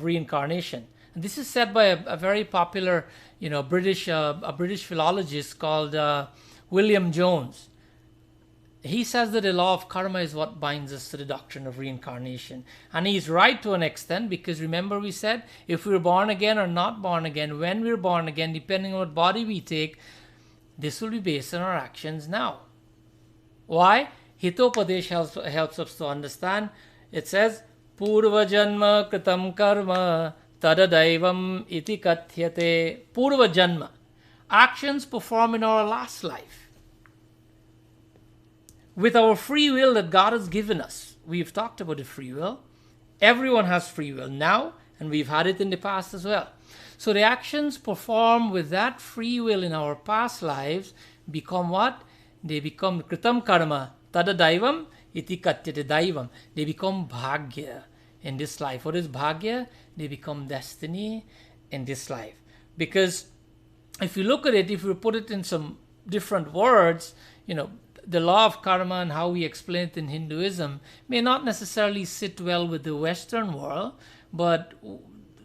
reincarnation. And this is said by a very popular, British philologist called William Jones. He says that the law of karma is what binds us to the doctrine of reincarnation. And he's right to an extent, because remember we said, if we're born again or not born again, when we're born again, depending on what body we take, this will be based on our actions now. Why? Hitopadesh helps us to understand. It says, Purva Janma Kritam Karma Tadadaivam Iti Kathyate. Purva Janma. Actions performed in our last life. With our free will that God has given us. We've talked about the free will. Everyone has free will now, and we've had it in the past as well. So the actions performed with that free will in our past lives become what? They become Kritam Karma Tada Daivam Iti Katyate Daivam. They become Bhagya in this life. What is Bhagya? They become destiny in this life. Because if you look at it, if we put it in some different words, the law of karma and how we explain it in Hinduism may not necessarily sit well with the Western world, but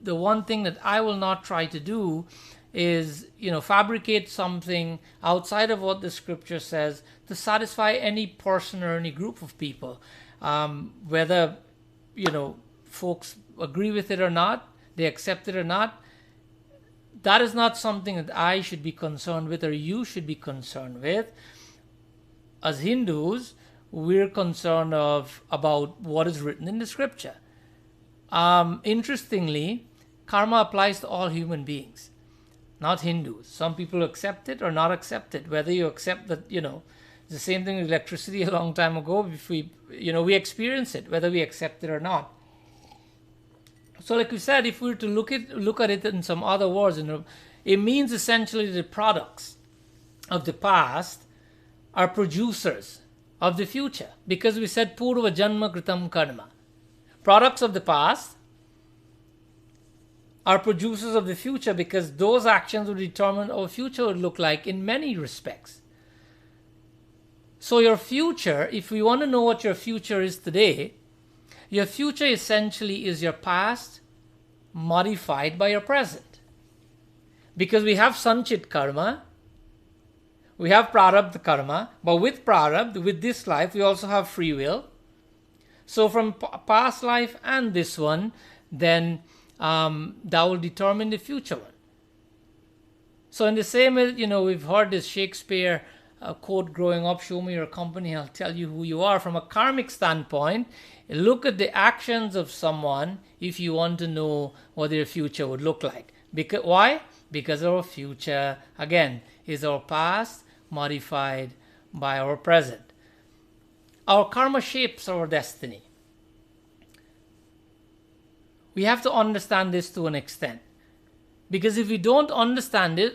the one thing that I will not try to do is, fabricate something outside of what the scripture says to satisfy any person or any group of people. Whether, folks agree with it or not, they accept it or not, that is not something that I should be concerned with or you should be concerned with. As Hindus, we're concerned about what is written in the scripture. Interestingly, karma applies to all human beings, not Hindus. Some people accept it or not accept it. Whether you accept that, it's the same thing with electricity a long time ago. If we experience it, whether we accept it or not. So like we said, if we were to look at it in some other words, it means essentially the products of the past are producers of the future, because we said purva janma kritam karma. Products of the past are producers of the future, because those actions will determine what our future would look like in many respects. So your future, if we want to know what your future is today, your future essentially is your past modified by your present. Because we have sanchit karma, we have prarabdha karma, but with prarabdha, with this life, we also have free will. So from past life and this one, then that will determine the future one. So in the same way, we've heard this Shakespeare quote growing up, show me your company, I'll tell you who you are. From a karmic standpoint, look at the actions of someone if you want to know what their future would look like. Why? Because our future, again, is our past modified by our present. Our karma shapes our destiny. We have to understand this to an extent. Because if we don't understand it,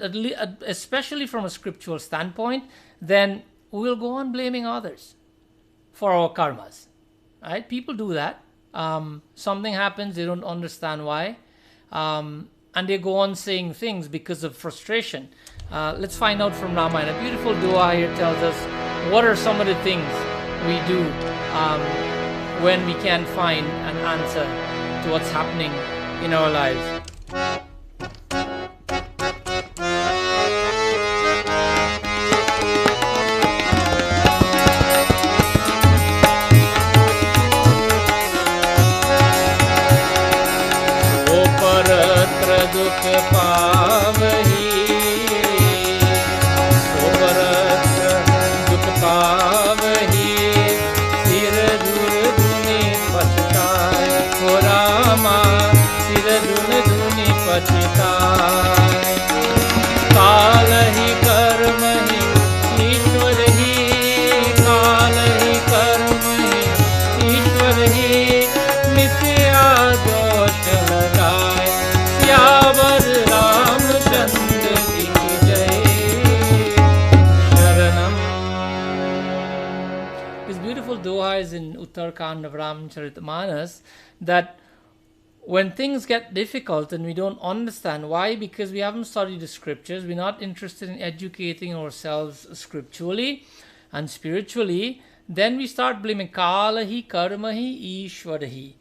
especially from a scriptural standpoint, then we'll go on blaming others for our karmas. Right? People do that. Something happens, they don't understand why. And they go on saying things because of frustration. Let's find out from Ramayana. A beautiful dua here tells us what are some of the things we do when we can't find an answer to what's happening in our lives. दुख पावही सोबरत दुख पावही सिर धुन धुनि पछताए हो रामा सिर धुन धुनि पछताए काल ही कर्म ही ईश्वर ही काल ही कर्म ही ईश्वर ही मिथ्या दोष लगाए यावर रामचंद्र की जय शरणम. This beautiful dua is in Uttarakhand of Ramcharitmanas, that when things get difficult and we don't understand why, because we haven't studied the scriptures, we're not interested in educating ourselves scripturally and spiritually, then we start blaming Kalahi, Karmahi, Ishwarahi.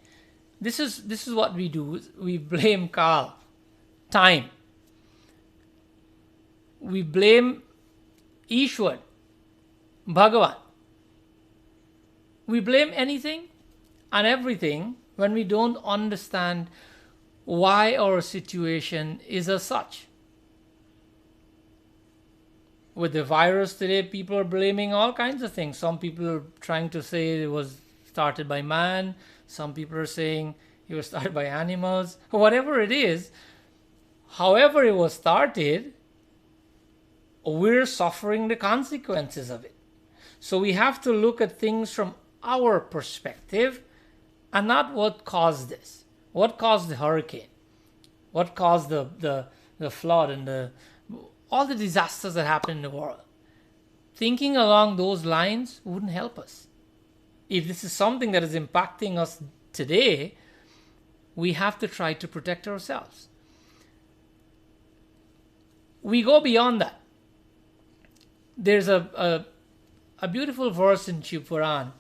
This is what we do. We blame Kal, time. We blame Ishwar, Bhagavan. We blame anything and everything when we don't understand why our situation is as such. With the virus today, people are blaming all kinds of things. Some people are trying to say it was started by man. Some people are saying it was started by animals. Whatever it is, however it was started, we're suffering the consequences of it. So we have to look at things from our perspective and not what caused this. What caused the hurricane? What caused the flood and all the disasters that happen in the world? Thinking along those lines wouldn't help us. If this is something that is impacting us today, we have to try to protect ourselves. We go beyond that. There's a beautiful verse in Shiv Puran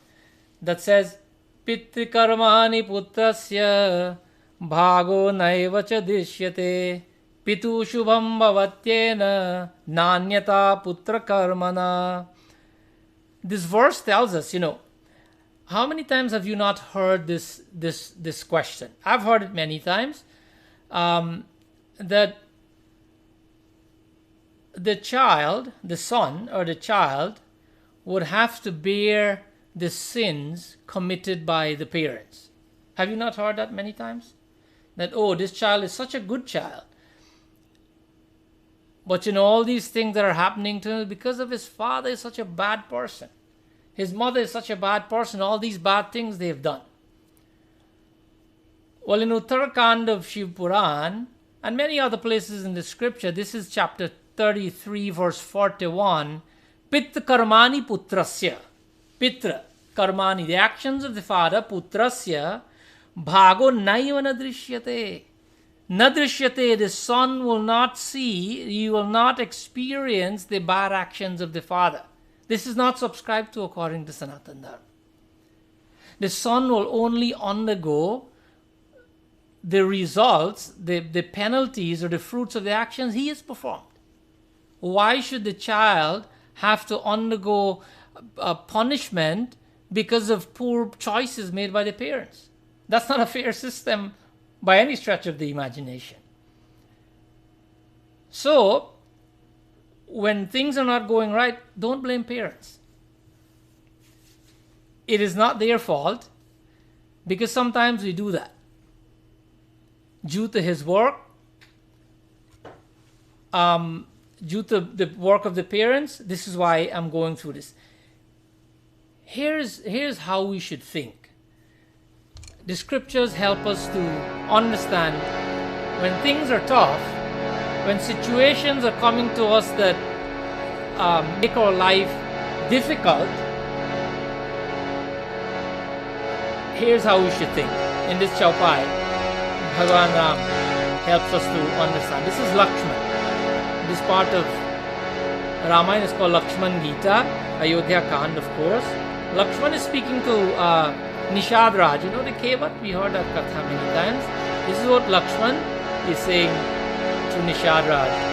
that says, Pitti karmani putrasya bhago naiva cha dishyate pitu shubham bhavatyena nanyata putra karmana. This verse tells us, how many times have you not heard this question? I've heard it many times, that the child, the son or the child, would have to bear the sins committed by the parents. Have you not heard that many times? That, this child is such a good child. But all these things that are happening to him because of his father is such a bad person. His mother is such a bad person. All these bad things they've done. Well, in Uttarakhand of Shiv Puran and many other places in the scripture, this is chapter 33, verse 41, Pitta karmani putrasya. Pitra karmani, the actions of the father, putrasya bhago naiva nadrishyate. Nadrishyate, the son will not see, he will not experience the bad actions of the father. This is not subscribed to according to Sanatana Dharma. The son will only undergo the results, the penalties or the fruits of the actions he has performed. Why should the child have to undergo a punishment because of poor choices made by the parents? That's not a fair system by any stretch of the imagination. So, when things are not going right, don't blame parents. It is not their fault, because sometimes we do that. Due to his work, due to the work of the parents, this is why I'm going through this. Here's how we should think. The scriptures help us to understand when things are tough, when situations are coming to us that make our life difficult. Here's how we should think. In this Chaupai, Bhagavan Ram helps us to understand. This is Lakshman. This part of Ramayana is called Lakshman Gita, Ayodhya Kand, of course. Lakshman is speaking to Nishad Raj. You know the Kevat? We heard that Katha many times. This is what Lakshman is saying to Nishad Raj.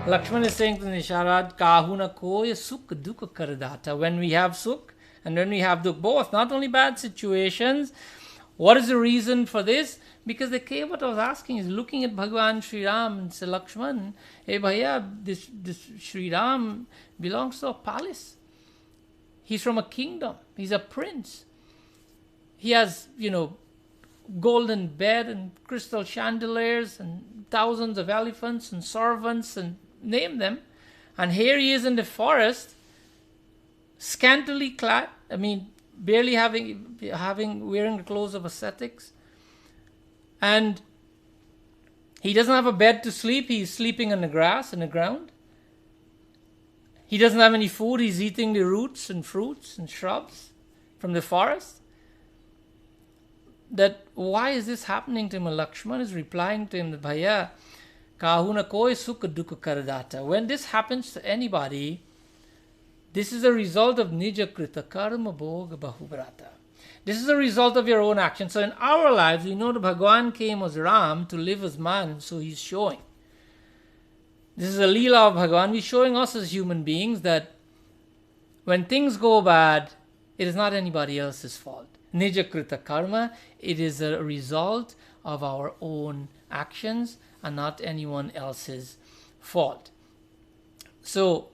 Lakshman is saying to Nisharad, Kahuna koya sukh dukha kardata. When we have sukh and when we have dukh, both, not only bad situations. What is the reason for this? Because the Kevat was asking is looking at Bhagavan Sri Ram and said, Lakshman, hey bhaiya, this Sri Ram belongs to a palace. He's from a kingdom. He's a prince. He has, golden bed and crystal chandeliers and thousands of elephants and servants and name them. And here he is in the forest, scantily clad. Barely wearing the clothes of ascetics. And he doesn't have a bed to sleep. He's sleeping on the grass, on the ground. He doesn't have any food. He's eating the roots and fruits and shrubs from the forest. That why is this happening to him? And Lakshman is replying to him that Bhaiya, kahuna koi sukha dukha kardata. When this happens to anybody, this is a result of nija krita karma bhoga bahubrata. This is a result of your own action. So in our lives, we know that Bhagavan came as Ram to live as man, so he's showing. This is a leela of Bhagavan. He's showing us as human beings that when things go bad, it is not anybody else's fault. Nija krita karma, it is a result of our own actions and not anyone else's fault. So,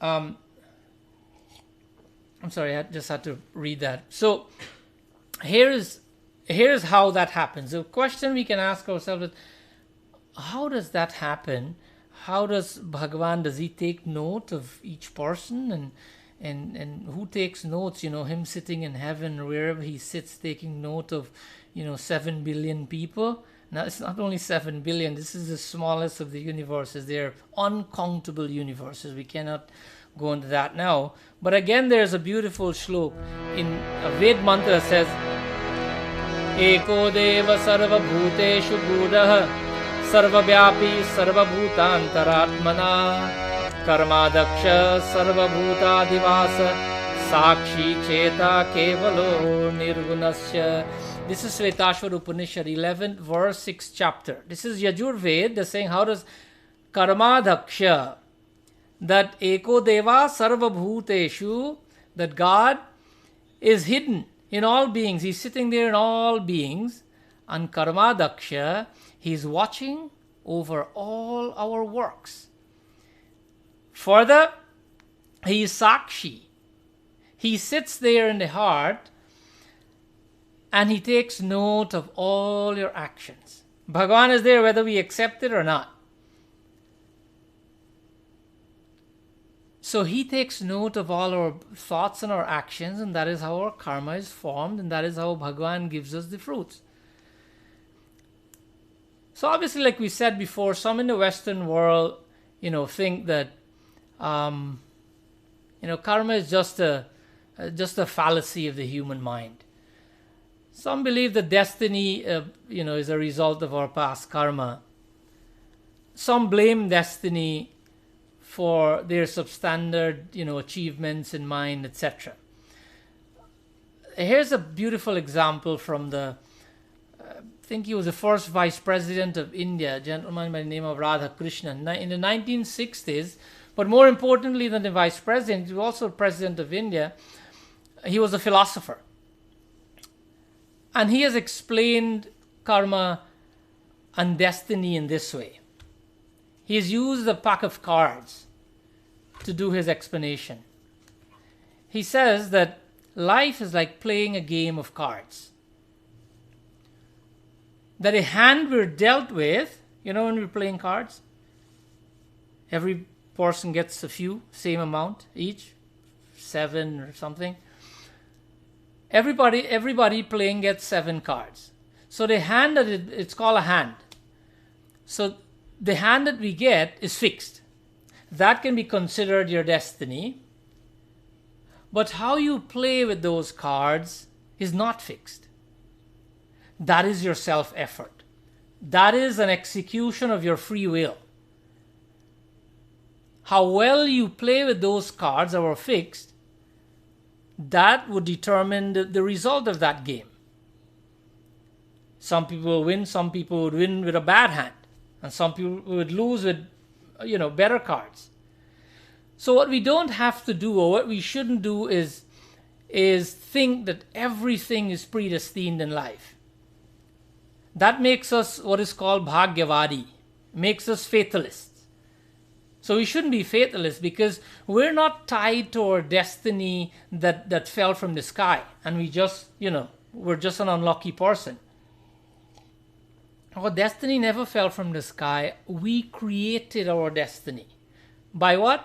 I'm sorry, I just had to read that. So, here's how that happens. The question we can ask ourselves is, how does that happen? How does Bhagavan, does he take note of each person? And who takes notes? Him sitting in heaven, wherever he sits, taking note of, 7 billion people. Now, it's not only 7 billion, this is the smallest of the universes. They're uncountable universes. We cannot go into that now. But again, there's a beautiful shlok in a Ved mantra that says, Eko deva sarva bhuteshu gudah sarvavyapi sarvabhutantaratmana karmadaksha sarvabhutadivasa sakshi cheta kevalo nirgunasya. This is Svetashwar Upanishad, 11th verse, 6th chapter. This is Yajur Ved. They're saying, how does karmadaksha, that eko deva sarva bhuteshu, that God is hidden in all beings. He's sitting there in all beings. And karmadaksha, he's watching over all our works. Further, he is sakshi. He sits there in the heart and he takes note of all your actions. Bhagavan is there whether we accept it or not. So he takes note of all our thoughts and our actions, and that is how our karma is formed, and that is how Bhagavan gives us the fruits. So obviously, like we said before, some in the Western world, think that, karma is just a fallacy of the human mind. Some believe that destiny, is a result of our past karma. Some blame destiny for their substandard, achievements in mind, etc. Here's a beautiful example from I think he was the first vice president of India, a gentleman by the name of Radha, Krishna, in the 1960s. But more importantly than the vice president, he was also president of India. He was a philosopher. And he has explained karma and destiny in this way. He has used a pack of cards to do his explanation. He says that life is like playing a game of cards. That a hand we're dealt with, when we're playing cards, every person gets a few, same amount each, 7 or something. Everybody playing gets 7 cards. So the hand that it's called a hand. So the hand that we get is fixed. That can be considered your destiny. But how you play with those cards is not fixed. That is your self-effort. That is an execution of your free will. How well you play with those cards that were fixed, that would determine the result of that game. Some people will win, some people would win with a bad hand, and some people would lose with, better cards. So what we don't have to do, or what we shouldn't do, is think that everything is predestined in life. That makes us what is called bhagyavadi, makes us fatalists. So we shouldn't be fatalists because we're not tied to our destiny that fell from the sky and we just, we're just an unlucky person. Our destiny never fell from the sky. We created our destiny. By what?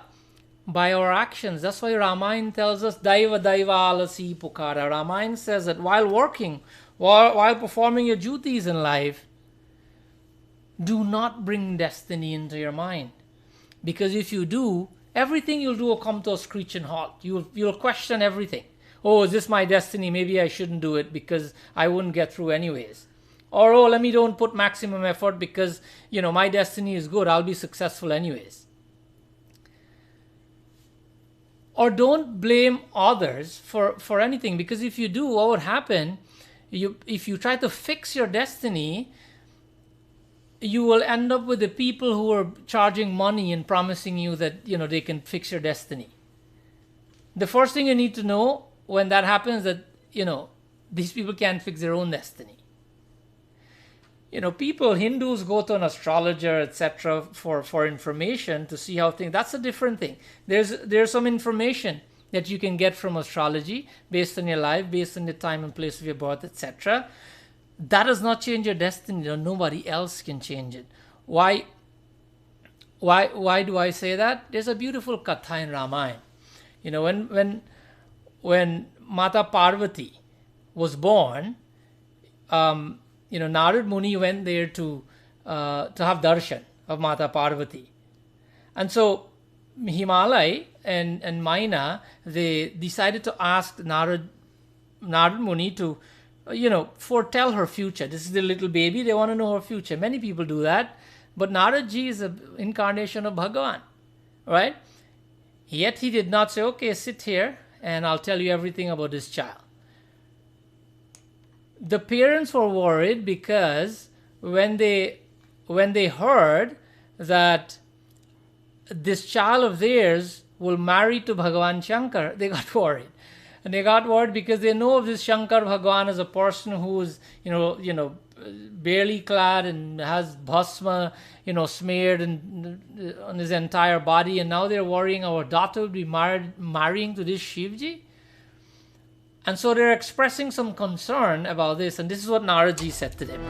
By our actions. That's why Ramayana tells us, Daiva Daiva Alasi Pukara. Ramayana says that while working, while performing your duties in life, do not bring destiny into your mind. Because if you do, everything you'll do will come to a screeching halt. You'll question everything. Oh, is this my destiny? Maybe I shouldn't do it because I wouldn't get through anyways. Or, oh, let me don't put maximum effort because, my destiny is good. I'll be successful anyways. Or don't blame others for anything. Because if you do, what would happen, if you try to fix your destiny, you will end up with the people who are charging money and promising you that, they can fix your destiny. The first thing you need to know when that happens that, these people can't fix their own destiny. Hindus go to an astrologer, etc. for information to see how things, that's a different thing. There's some information that you can get from astrology based on your life, based on the time and place of your birth, etc. That does not change your destiny. Nobody else can change it. Why do I say that? There's a beautiful katha in Ramayana. When Mata Parvati was born, Narad Muni went there to have darshan of Mata Parvati. And so Himalaya and Maina, they decided to ask Narad Muni to, foretell her future. This is the little baby, they want to know her future. Many people do that. But Narad Ji is an incarnation of Bhagavan, right? Yet he did not say, okay, sit here and I'll tell you everything about this child. The parents were worried because when they heard that this child of theirs will marry to Bhagavan Shankar, they got worried. And they got worried because they know of this Shankar Bhagavan as a person who is, barely clad and has bhasma, smeared on his entire body. And now they're worrying our daughter will be marrying to this Shivji. And so they're expressing some concern about this. And this is what Naradji said to them.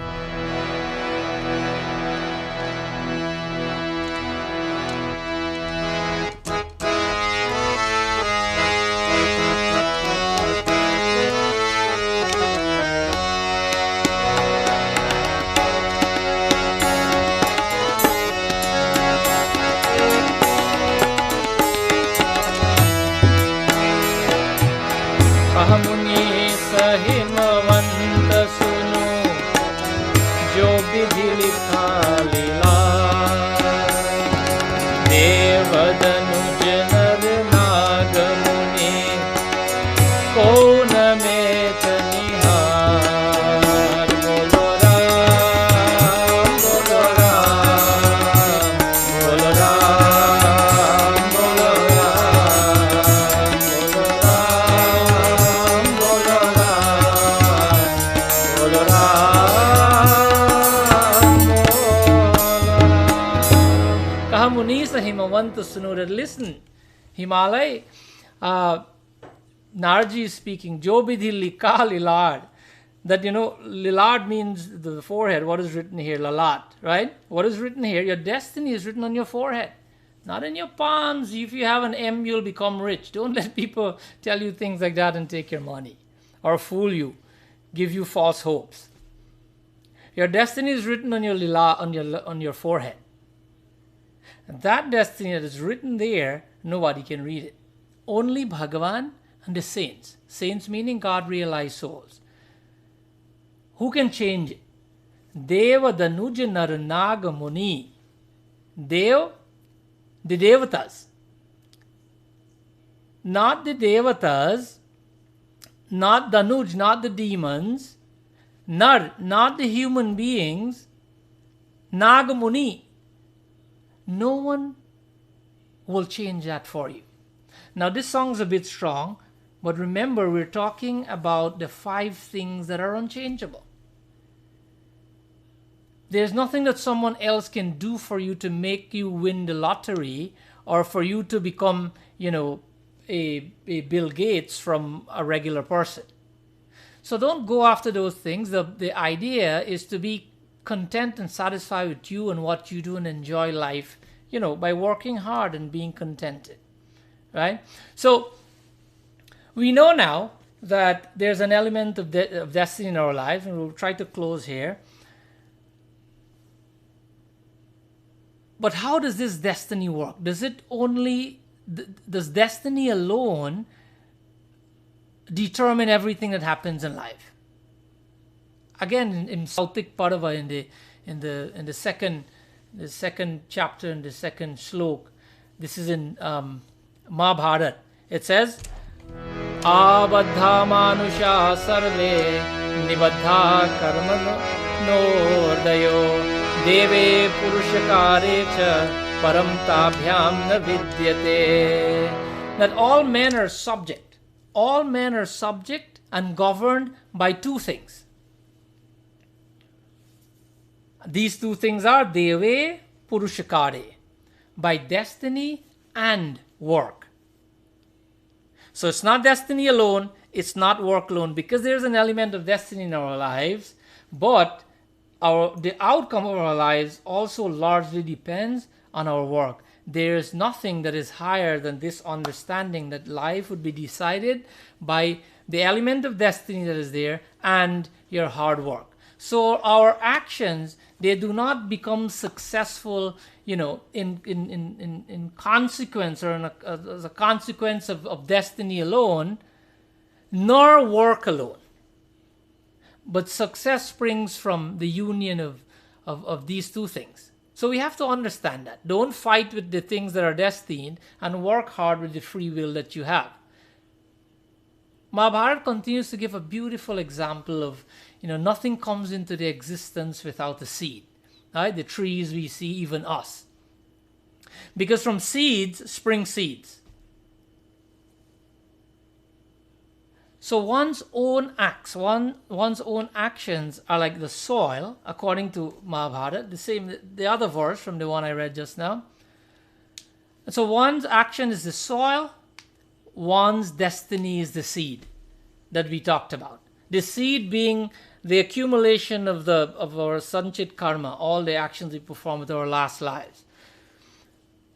Listen, Himalaya, Naradji is speaking, Jo Bidhi Likha Lilad. That, Lilad means the forehead. What is written here? Lalat, right? What is written here? Your destiny is written on your forehead, not in your palms. If you have an M, you'll become rich. Don't let people tell you things like that and take your money or fool you, give you false hopes. Your destiny is written on your lila, on your forehead. And that destiny that is written there, nobody can read it. Only Bhagavan and the saints. Saints meaning God-realized souls. Who can change it? Deva Danuja Naranaga Muni. Dev, the Devatas. Not the Devatas, not Danuj, not the demons. Nar, not the human beings. Nagamuni. No one will change that for you. Now this song's a bit strong, but remember we're talking about the 5 things that are unchangeable. There's nothing that someone else can do for you to make you win the lottery or for you to become, a Bill Gates from a regular person. So don't go after those things. The idea is to be content and satisfied with you and what you do and enjoy life, by working hard and being contented, right? So we know now that there's an element of destiny in our lives, and we'll try to close here. But how does this destiny work? Does destiny alone determine everything that happens in life? Again, in Sautik Parva, in the second chapter, in the second shlok, this is in Mahabharata. It says, Abadha manusha sarve nibaddha karma nordayo deve purushakare cha param tabhyam na vidyate. That all men are subject. All men are subject and governed by 2 things. These 2 things are Deve Purushakare, by destiny and work. So it's not destiny alone, it's not work alone, because there's an element of destiny in our lives, but the outcome of our lives also largely depends on our work. There is nothing that is higher than this understanding that life would be decided by the element of destiny that is there and your hard work. So our actions, they do not become successful, in consequence or as a consequence of destiny alone, nor work alone. But success springs from the union of these two things. So we have to understand that. Don't fight with the things that are destined, and work hard with the free will that you have. Mahabharata continues to give a beautiful example of, nothing comes into the existence without a seed. Right? The trees we see, even us. Because from seeds spring seeds. So one's own acts, one's own actions are like the soil, according to Mahabharata, the other verse from the one I read just now. And so one's action is the soil, one's destiny is the seed that we talked about. The seed being the accumulation of our sanchit karma, all the actions we perform with our last lives.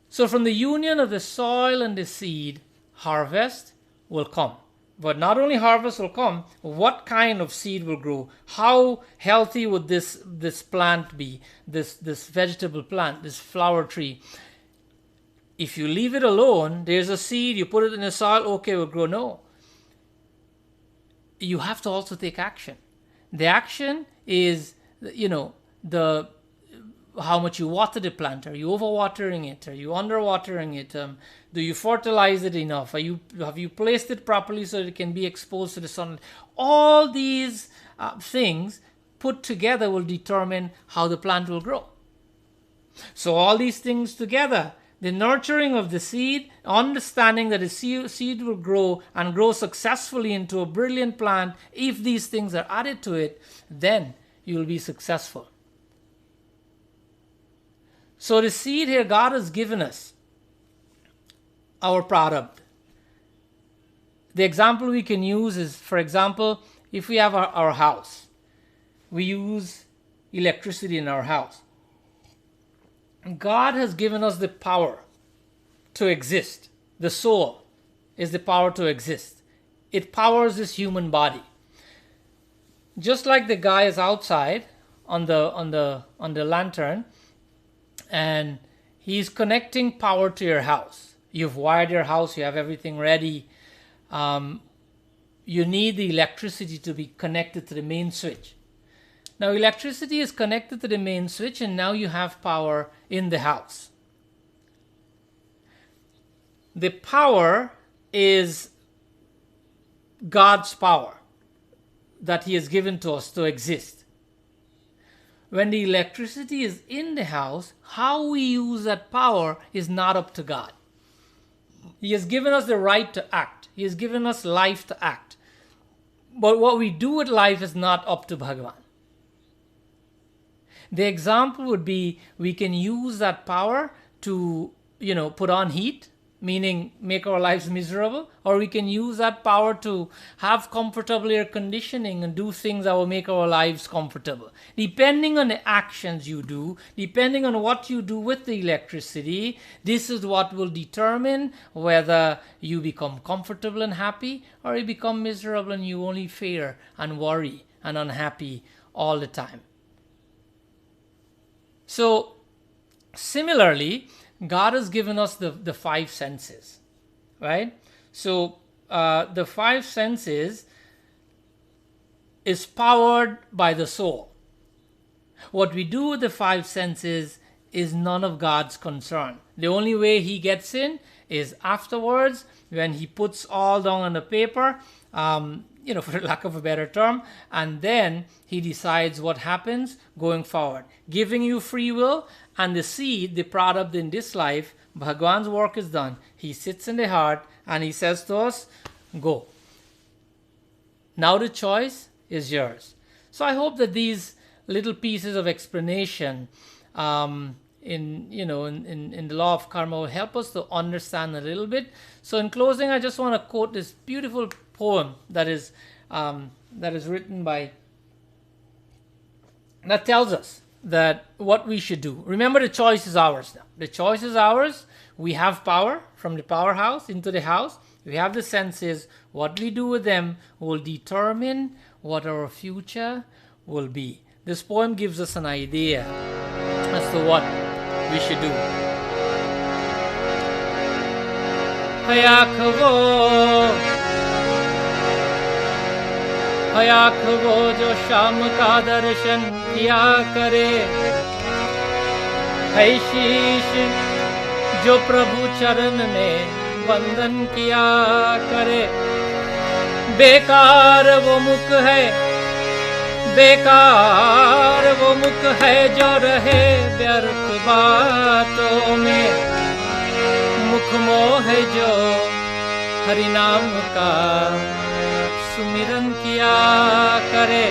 So from the union of the soil and the seed, harvest will come. But not only harvest will come, what kind of seed will grow? How healthy would this plant be, this vegetable plant, this flower tree? If you leave it alone, there's a seed, you put it in the soil, okay, it will grow. No. You have to also take action. The action is, how much you water the plant. Are you overwatering it? Are you underwatering it? Do you fertilize it enough? Have you placed it properly so that it can be exposed to the sun? All these things put together will determine how the plant will grow. So all these things together, the nurturing of the seed, understanding that the seed will grow and grow successfully into a brilliant plant, if these things are added to it, then you will be successful. So the seed here God has given us, our product. The example we can use is, for example, if we have our house, we use electricity in our house. God has given us the power to exist. The soul is the power to exist. It powers this human body. Just like the guy is outside on the lantern, and he's connecting power to your house. You've wired your house, you have everything ready. You need the electricity to be connected to the main switch. Now electricity is connected to the main switch, and now you have power in the house. The power is God's power that He has given to us to exist. When the electricity is in the house, how we use that power is not up to God. He has given us the right to act. He has given us life to act. But what we do with life is not up to Bhagavan. The example would be, we can use that power to, put on heat, meaning make our lives miserable, or we can use that power to have comfortable air conditioning and do things that will make our lives comfortable. Depending on the actions you do, depending on what you do with the electricity, this is what will determine whether you become comfortable and happy, or you become miserable and you only fear and worry and unhappy all the time. So, similarly, God has given us the five senses, right? So the five senses is powered by the soul. What we do with the five senses is none of God's concern. The only way He gets in is afterwards, when He puts all down on the paper, for lack of a better term, and then He decides what happens going forward, giving you free will. And the seed, the product in this life, Bhagwan's work is done. He sits in the heart and He says to us, go. Now the choice is yours. So I hope that these little pieces of explanation in the law of karma will help us to understand a little bit. So in closing, I just want to quote this beautiful poem that is written by that tells us that what we should do. Remember, the choice is ours now. The choice is ours. We have power from the powerhouse into the house. We have the senses. What we do with them will determine what our future will be. This poem gives us an idea as to what we should do. हयाख वो जो शाम का दर्शन किया करे, है शीश जो प्रभु चरण में वंदन किया करे। बेकार वो मुख है, बेकार वो मुख है जो रहे व्यर्थ बातों में। मुख मोह जो हरि नाम का सुमिरन किया करे।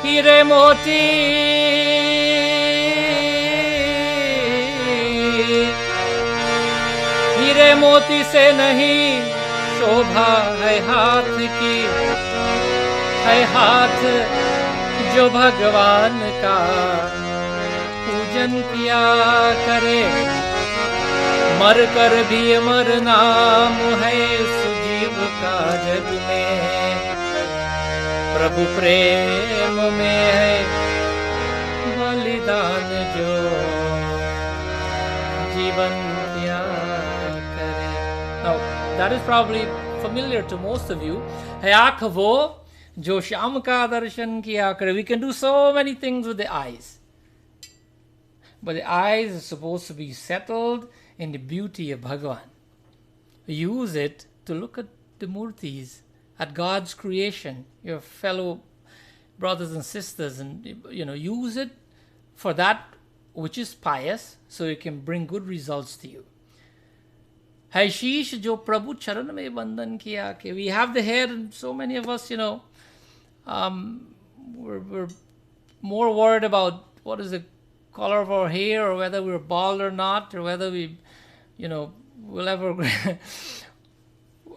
हीरे मोती हीरे मोती से नहीं शोभा है हाथ की, है हाथ जो भगवान का पूजन किया करे। मर कर भी अमर नाम है सुजीव का जग में, प्रभु प्रेम में है बलिदान जो जीवन किया करे। Now, that is probably familiar to most of you. है आँख वो जो श्याम का दर्शन किया करे. We can do so many things with the eyes, but the eyes are supposed to be settled in the beauty of Bhagavan. Use it to look at the murtis, at God's creation, your fellow brothers and sisters, and use it for that which is pious, so it can bring good results to you. Hai sheesh jo Prabhu charan mein bandan kiya. Okay, we have the hair, and so many of us, we're more worried about what is the color of our hair, or whether we're bald or not, or whether we will ever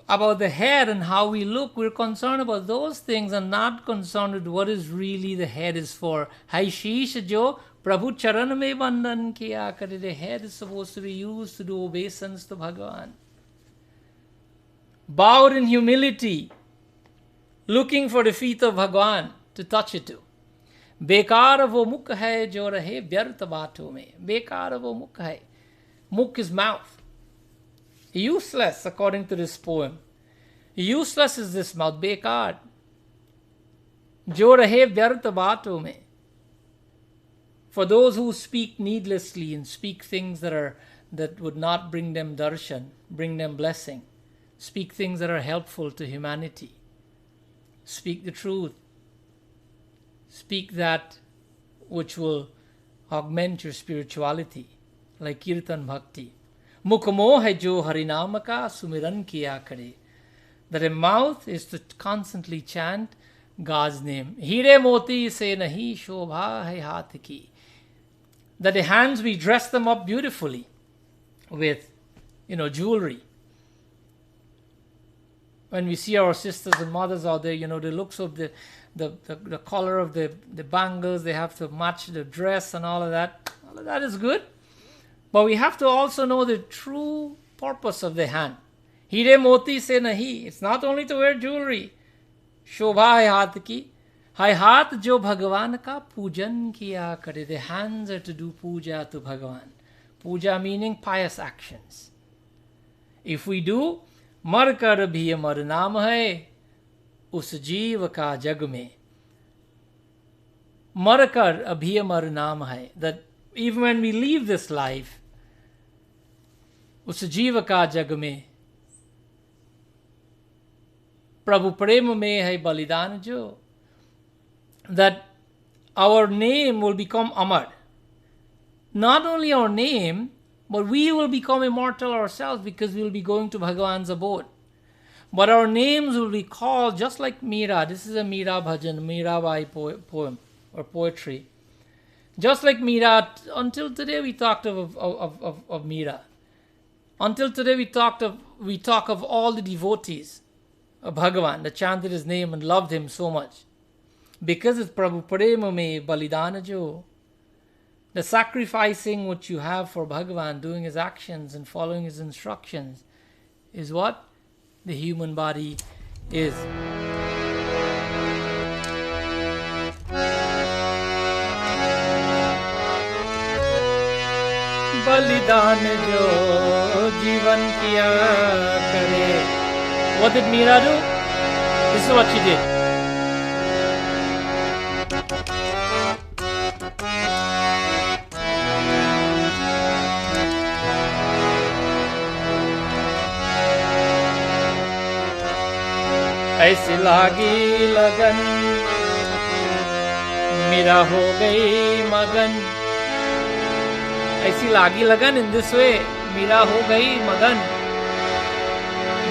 about the hair and how we look. We're concerned about those things and not concerned with what is really the head is for. Hai sheesh jo Prabhu charan mein bandan kiya kare. The head is supposed to be used to do obeisance to Bhagavan. Bowed in humility, looking for the feet of Bhagavan to touch it to. बेकार वो मुख है जो रहे व्यर्थ बातों में. बेकार वो मुख है. Mukh is mouth. Useless, according to this poem. Useless is this mouth. बेकार. जो रहे व्यर्थ बातों में. For those who speak needlessly and speak things that would not bring them darshan, bring them blessing. Speak things that are helpful to humanity. Speak the truth. Speak that which will augment your spirituality, like Kirtan Bhakti. Mukh moh hai jo harinam ka sumiran kiya kare. That a mouth is to constantly chant God's name. Hire moti se nahi shobha hai haath ki. That the hands, we dress them up beautifully with, jewelry. When we see our sisters and mothers out there, the looks of the color of the bangles, they have to match the dress and all of that. All of that is good. But we have to also know the true purpose of the hand. Hire moti se nahi. It's not only to wear jewelry. Shobha hai haath ki. Hai haath jo Bhagavan ka pujan kiya kare. The hands are to do puja to Bhagavan. Puja meaning pious actions. If we do, मर कर भी अमर नाम है उस जीव का जग में. मर कर अभी अमर नाम है. That even when we leave this life, उस जीव का जग में प्रभु प्रेम में है बलिदान जो. That our name will become amar. Not only our name, but we will become immortal ourselves, because we will be going to Bhagavan's abode. But our names will be called just like Meera. This is a Meera bhajan, Meerabai poem or poetry. Just like Meera, until today we talked of Meera. Until today we talk of all the devotees of Bhagavan that chanted his name and loved him so much. Because it's Prabhu Prema me Balidana Jo. The sacrificing which you have for Bhagavan, doing his actions and following his instructions, is what the human body is. बलिदान जो जीवन किया करे. What did Meera do? This is what she did. ऐसी लागी लगन मीरा हो गई मगन. ऐसी लागी लगन, in this way मीरा हो गई मगन.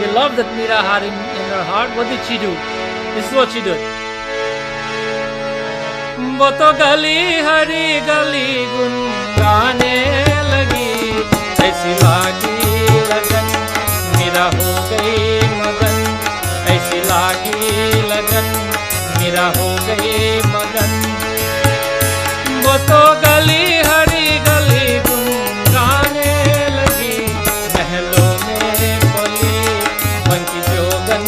The love that Meera had in her heart, what did she do? This is what she did. वो तो गली हरी गली गुन गाने लगी. ऐसी लागी लगन मीरा हो गई मगन. ऐसी लागी लगन मीरा हो गई मगन. वो तो गली हरी गली गुन गाने लगी. महलों में पली बनकी जोगन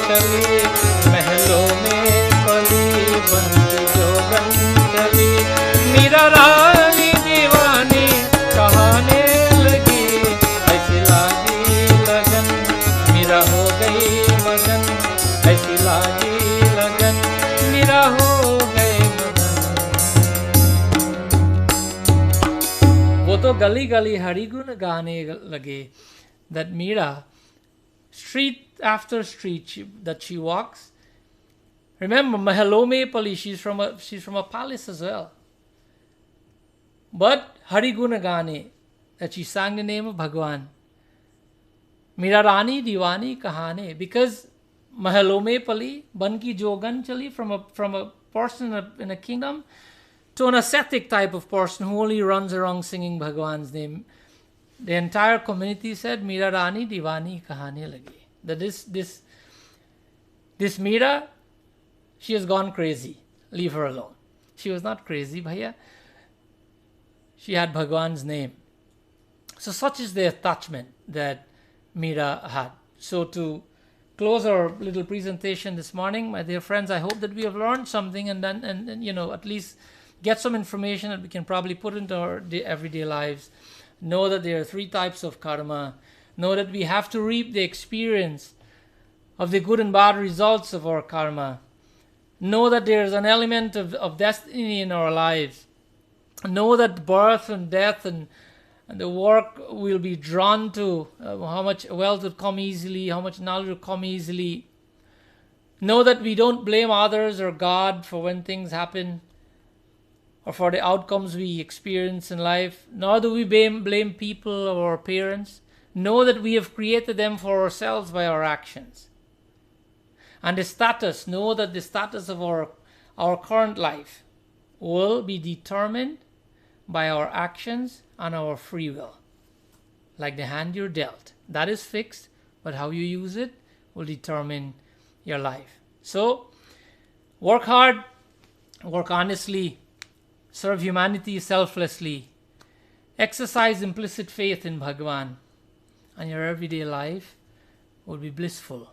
चली. महलों में पली बनकी जोगन चली. मीरा रानी दीवानी कहाने लगी. ऐसी लागी लगन मीरा हो गई मगन. ऐसी लागी लगन मीरा हो गए मगन. वो तो गली गली हरि गुण गाने लगे. That Meera, street after street that she walks. Remember, Mahalome Pali, she's from a palace as well. But Hari Guna Gane, that she sang the name of Bhagwan. Meera Rani Diwani Kahane, because Mahalome Pali, Banki Jogan Chali, from a person in a kingdom to an ascetic type of person who only runs around singing Bhagwan's name. The entire community said, Meera Rani Diwani Kahane Lagi. That this Meera, she has gone crazy. Leave her alone. She was not crazy, bhaiya. She had Bhagwan's name. So such is the attachment that Meera had. So to close our little presentation this morning, my dear friends, I hope that we have learned something and at least get some information that we can probably put into our everyday lives. Know that there are 3 types of karma. Know that we have to reap the experience of the good and bad results of our karma. Know that there is an element of destiny in our lives. Know that birth and death and the work will be drawn to, how much wealth will come easily, how much knowledge will come easily. Know that we don't blame others or God for when things happen or for the outcomes we experience in life, nor do we blame people or our parents. Know that we have created them for ourselves by our actions. And the status, know that the status of our current life will be determined by our actions and our free will. Like the hand you're dealt. That is fixed, but how you use it will determine your life. So, work hard, work honestly, serve humanity selflessly, exercise implicit faith in Bhagavan, and your everyday life will be blissful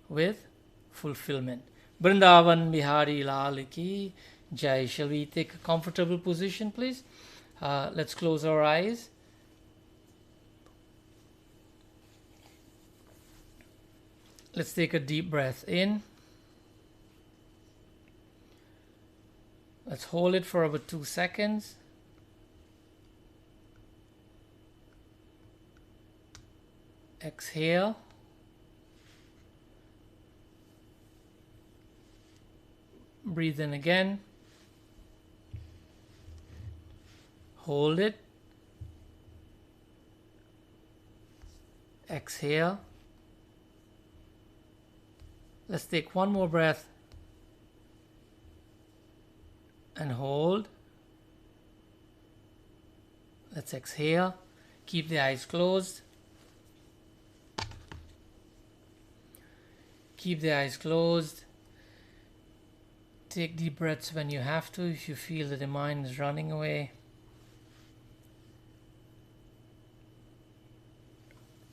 with fulfillment. Vrindavan Bihari Lal Ki Jai. Shall we take a comfortable position, please? Let's close our eyes. Let's take a deep breath in. Let's hold it for about 2 seconds. Exhale. Breathe in again. Hold it. Exhale. Let's take one more breath. And hold. Let's exhale. Keep the eyes closed. Keep the eyes closed. Take deep breaths when you have to, if you feel that the mind is running away.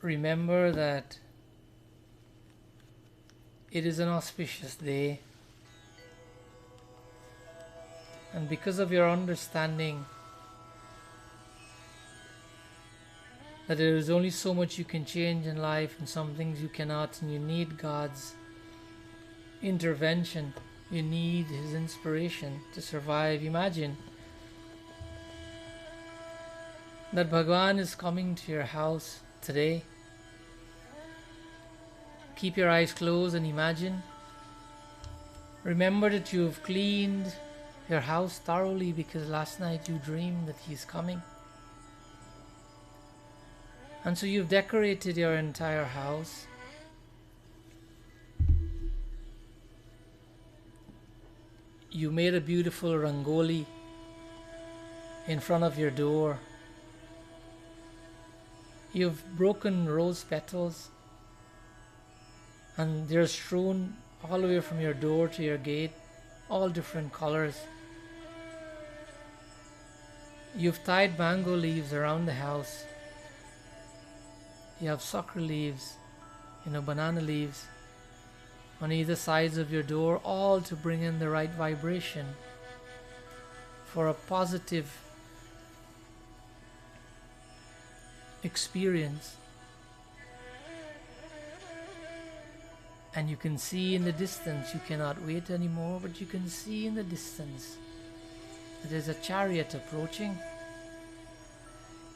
Remember that it is an auspicious day, and because of your understanding that there is only so much you can change in life and some things you cannot, and you need God's intervention, you need His inspiration to survive. Imagine that Bhagwan is coming to your house today. Keep your eyes closed and imagine. Remember that you've cleaned your house thoroughly because last night you dreamed that He's coming. And so you've decorated your entire house. You made a beautiful rangoli in front of your door. You've broken rose petals and they're strewn all the way from your door to your gate, all different colors. You've tied mango leaves around the house. You have sucker leaves, banana leaves on either sides of your door, all to bring in the right vibration for a positive experience. And you can see in the distance, you cannot wait anymore, but you can see in the distance that there's a chariot approaching.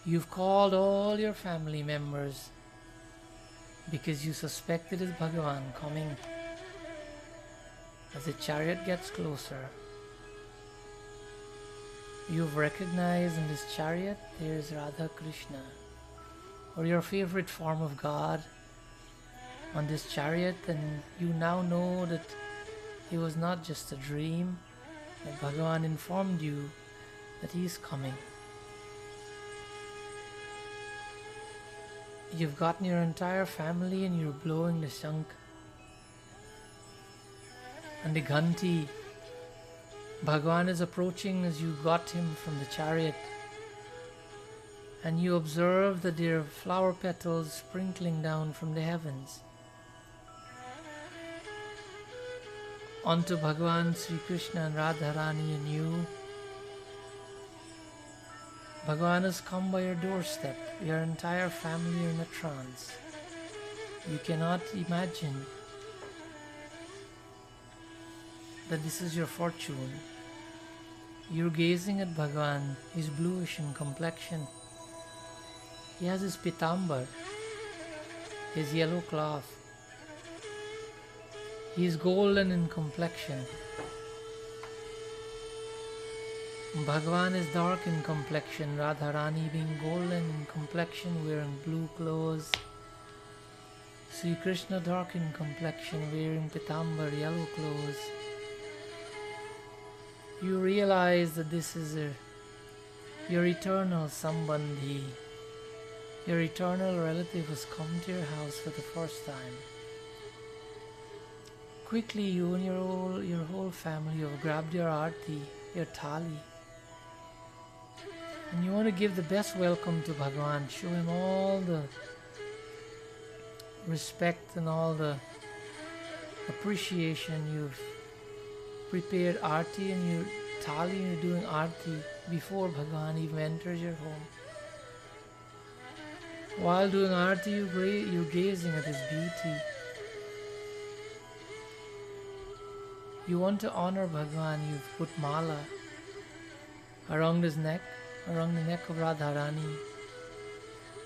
You've called all your family members because you suspect it is Bhagavan coming. As the chariot gets closer, you've recognized in this chariot there's Radha, Krishna, or your favorite form of God on this chariot, and you now know that it was not just a dream, that Bhagavan informed you that He is coming. You've gotten your entire family and you're blowing the shank and the ghanti. Bhagavan is approaching as you got him from the chariot, and you observe that there are flower petals sprinkling down from the heavens onto Bhagavan Sri Krishna and Radha Rani and you. Bhagavan has come by your doorstep. Your entire family are in a trance. You cannot imagine that this is your fortune. You're gazing at Bhagavan. He's bluish in complexion. He has his pitambar, his yellow cloth. He is golden in complexion. Bhagavan is dark in complexion, Radharani being golden in complexion, wearing blue clothes. Sri Krishna dark in complexion, wearing pitambar, yellow clothes. You realize that this is your eternal sambandhi. Your eternal relative has come to your house for the first time. Quickly, you and your whole family have grabbed your arti, your thali, and you want to give the best welcome to Bhagavan. Show him all the respect and all the appreciation. You've prepared arti and your thali, and you're doing arti before Bhagavan even enters your home. While doing arti, you're gazing at his beauty. You want to honor Bhagavan. You've put mala around his neck, around the neck of Radharani.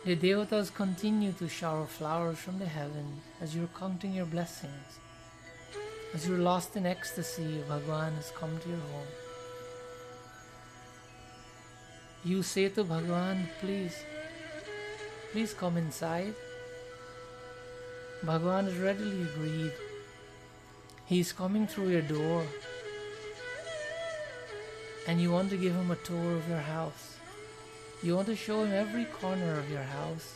The devatas continue to shower flowers from the heavens as you're counting your blessings. As you're lost in ecstasy, Bhagavan has come to your home. You say to Bhagavan, please come inside. Bhagavan has readily agreed. He's coming through your door, and you want to give him a tour of your house. You want to show him every corner of your house.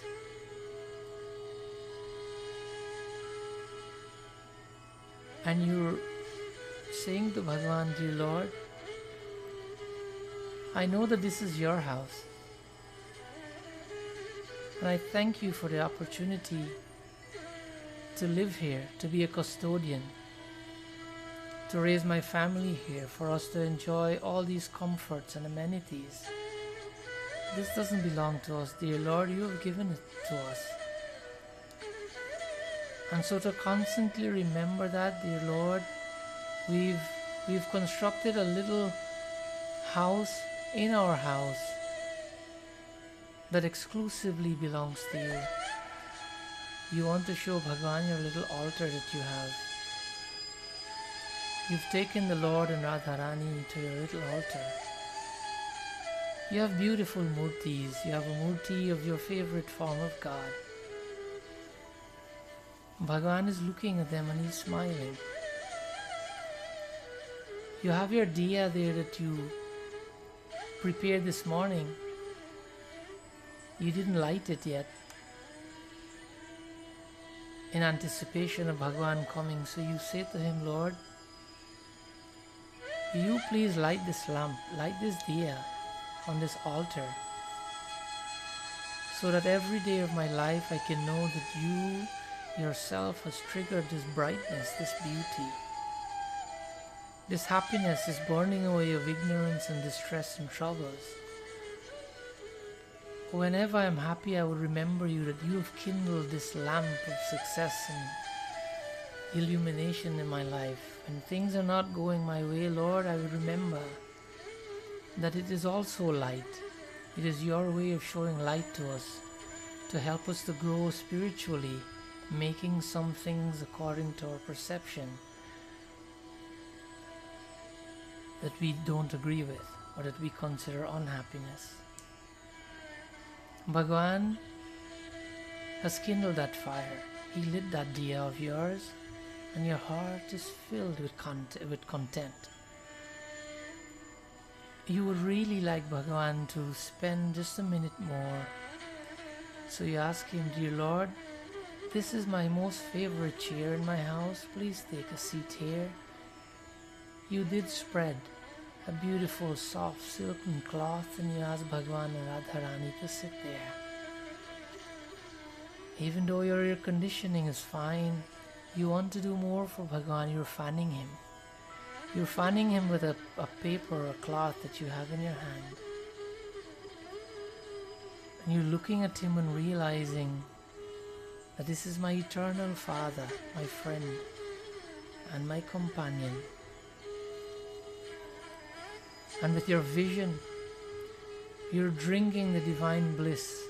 And saying to Bhagavan, dear Lord, I know that this is your house, and I thank you for the opportunity to live here, to be a custodian, to raise my family here, for us to enjoy all these comforts and amenities. This doesn't belong to us, dear Lord, you have given it to us. And so to constantly remember that, dear Lord, we've constructed a little house in our house that exclusively belongs to you. You want to show Bhagavan your little altar that you have. You've taken the Lord and Radha Rani to your little altar. You have beautiful murtis. You have a murti of your favorite form of God. Bhagavan is looking at them and he's smiling. You have your diya there that you prepared this morning. You didn't light it yet in anticipation of Bhagavan coming. So you say to him, Lord, you please light this lamp, light this diya on this altar, so that every day of my life I can know that you yourself has triggered this brightness, this beauty, this happiness, this burning away of ignorance and distress and troubles. Whenever I am happy, I will remember you, that you have kindled this lamp of success and illumination in my life. When things are not going my way, Lord, I will remember that it is also light. It is your way of showing light to us, to help us to grow spiritually, making some things according to our perception that we don't agree with or that we consider unhappiness. Bhagavan has kindled that fire. He lit that diya of yours, and your heart is filled with content. You would really like Bhagavan to spend just a minute more. So you ask him, dear Lord, this is my most favorite chair in my house. Please take a seat here. You did spread a beautiful soft silken cloth, and you ask Bhagavan and Radharani to sit there. Even though your air conditioning is fine, you want to do more for Bhagavan. You're fanning him. You're fanning him with a paper or a cloth that you have in your hand. And you're looking at him and realizing that this is my eternal Father, my friend, and my companion. And with your vision, you're drinking the divine bliss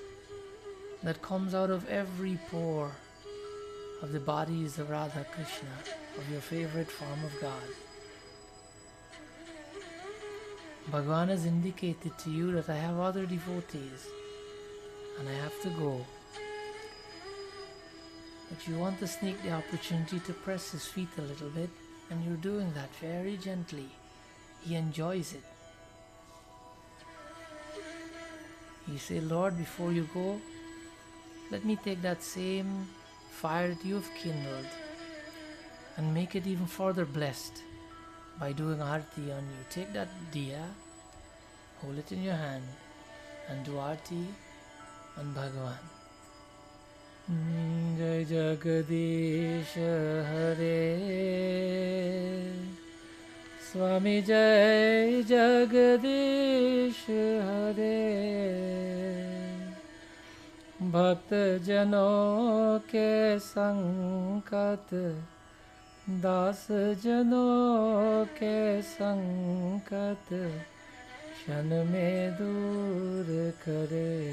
that comes out of every pore of the bodies of Radha Krishna, of your favorite form of God. Bhagavan has indicated to you that I have other devotees and I have to go. But you want to sneak the opportunity to press his feet a little bit, and you're doing that very gently. He enjoys it. You say, Lord, before you go, let me take that same fire that you have kindled and make it even further blessed by doing arti on you. Take that diya, hold it in your hand, and do arti on Bhagavan. Jai Jagadish Hare, Swami Jai Jagadish Hare, Bhakt Jano ke sankat, Das Jano ke sankat, Shan mein dur kare.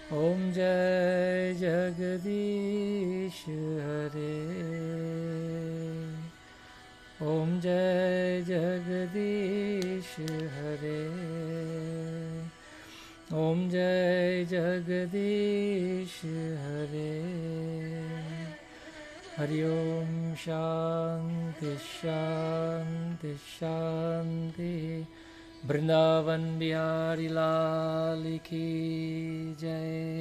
Om Jai Jagadish Hare, Om Jai Jagadish Hare, Om Jai Jagadish Hare. Hari Om Shanti Shanti Shanti. Vrindavan Bihari Lal Ki Jai.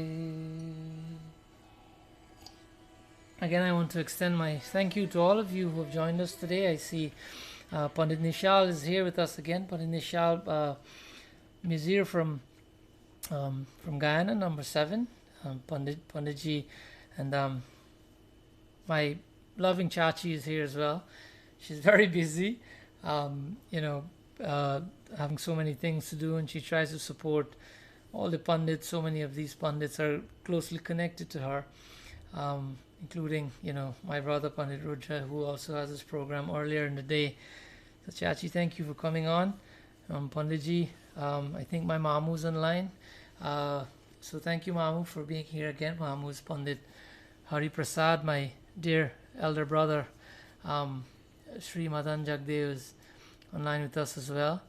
I Again, I want to extend my thank you to all of you who have joined us today. I see Pandit Nishal is here with us again. Pandit Nishal Mizir from Guyana, number 7. Panditji, and my loving Chachi is here as well. She's very busy, having so many things to do, and she tries to support all the Pandits. So many of these Pandits are closely connected to her, including, my brother Pandit Rudra, who also has this program earlier in the day. So Chachi, thank you for coming on. Panditji, I think my Mamu's online. So thank you, Mamu, for being here again. Mamu is Pandit Hari Prasad, my dear elder brother. Sri Madan Jagdev is online with us as well.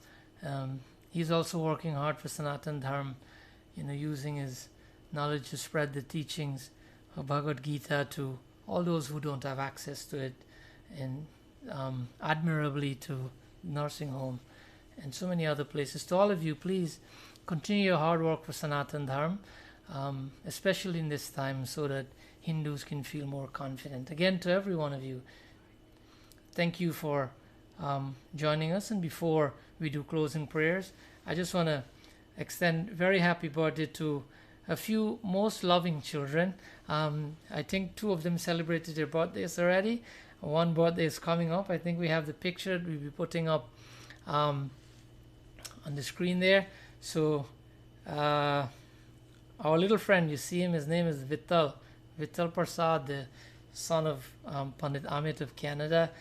He's also working hard for Sanatan Dharma, using his knowledge to spread the teachings of Bhagavad Gita to all those who don't have access to it, and admirably to nursing home and so many other places. To all of you, please continue your hard work for Sanatan Dharma, especially in this time, so that Hindus can feel more confident. Again, to every one of you, thank you for joining us. And before we do closing prayers, I just want to extend very happy birthday to a few most loving children. I think 2 of them celebrated their birthdays already. One birthday is coming up. I think we have the picture we'll be putting up on the screen there. So our little friend, you see him, his name is Vittal Prasad, the son of Pandit Amit of Canada,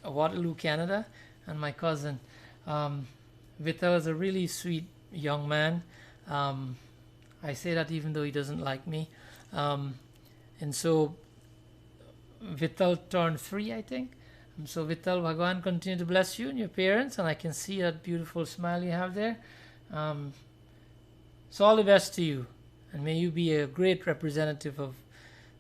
Waterloo, Canada, and my cousin. Vittal is a really sweet young man. I say that even though he doesn't like me. And so Vittal turned 3, I think. So Vittal, Bhagwan continue to bless you and your parents, and I can see that beautiful smile you have there. So all the best to you, and may you be a great representative of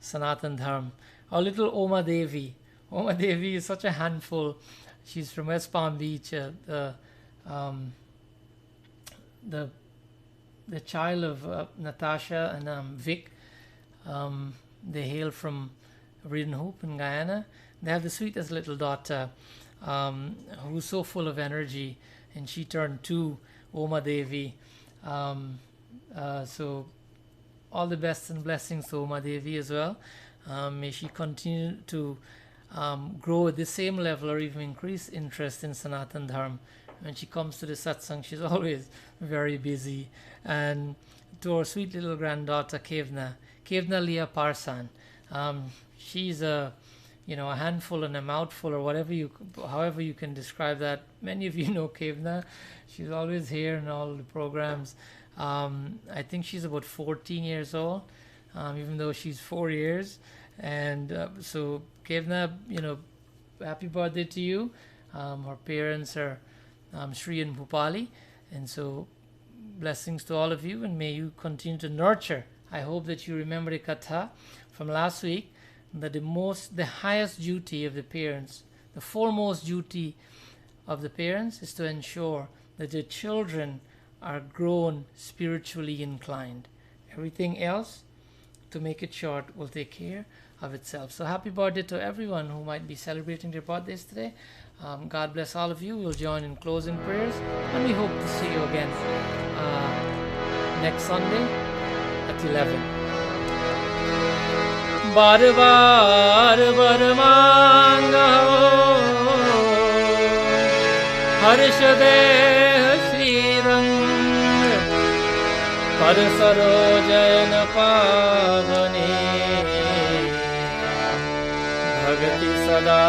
Sanatan Dharma. Our little Oma Devi. Oma Devi is such a handful. She's from West Palm Beach. The child of Natasha and Vic. They hail from Reedon Hope in Guyana. They have the sweetest little daughter who's so full of energy, and she turned 2, Oma Devi. So all the best and blessings to Oma Devi as well. May she continue to grow at the same level or even increase interest in Sanatan Dharma. When she comes to the satsang, she's always very busy. And to our sweet little granddaughter, Kevna Leah Parsan. She's a handful and a mouthful, or however you can describe that. Many of you know Kevna. She's always here in all the programs. I think she's about 14 years old, even though she's 4 years. And so Kevna, happy birthday to you. Her parents are Sri and Bhupali, and so blessings to all of you, and may you continue to nurture. I hope that you remember the katha from last week, that the highest duty of the parents, the foremost duty of the parents, is to ensure that their children are grown spiritually inclined. Everything else, to make it short, will take care of itself. So happy birthday to everyone who might be celebrating their birthdays today. God bless all of you. We'll join in closing prayers, and we hope to see you again next Sunday at 11. बार बार वर मांगा हर्ष देह श्रीरंग पर सरोजन पावने भगति सदा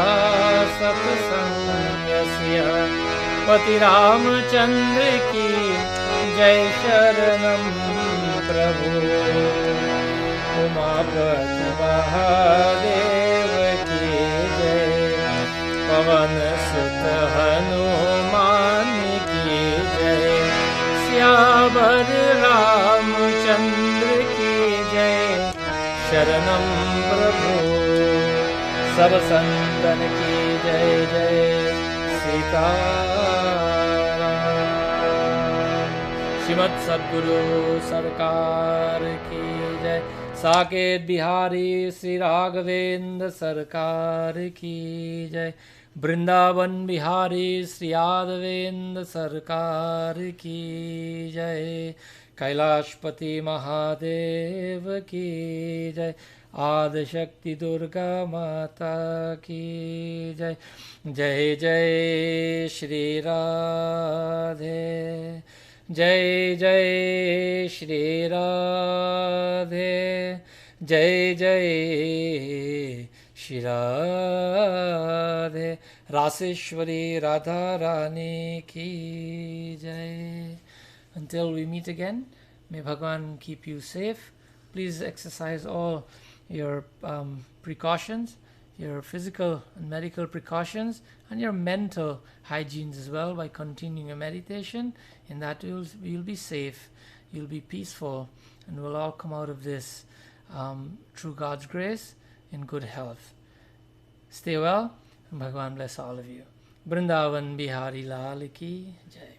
सत्संगस्य पति रामचंद्र की जय शरणम प्रभु उमापति महादेव की जय पवन सुत हनुमान की जय श्यावर रामचंद्र की जय शरणम प्रभु सब संतन की जय जय सीताराम श्रीमद सद्गुरु सरकार की जय। साकेत बिहारी श्री राघवेंद्र सरकार की जय। वृंदावन बिहारी श्री यादवेंद्र सरकार की जय। कैलाशपति महादेव की जय। आदिशक्ति दुर्गा माता की जय। जय जय श्री राधे। जय जय श्री राधे। जय जय श्री राधे। रासेश्वरी राधा रानी की जय। Until we meet again, may Bhagwan keep you safe. Please exercise all your precautions, your physical and medical precautions, and your mental hygienes as well by continuing your meditation. In that you'll be safe, you'll be peaceful, and we'll all come out of this through God's grace in good health. Stay well, and Bhagwan bless all of you. Vrindavan Bihari Lal Ki Jai.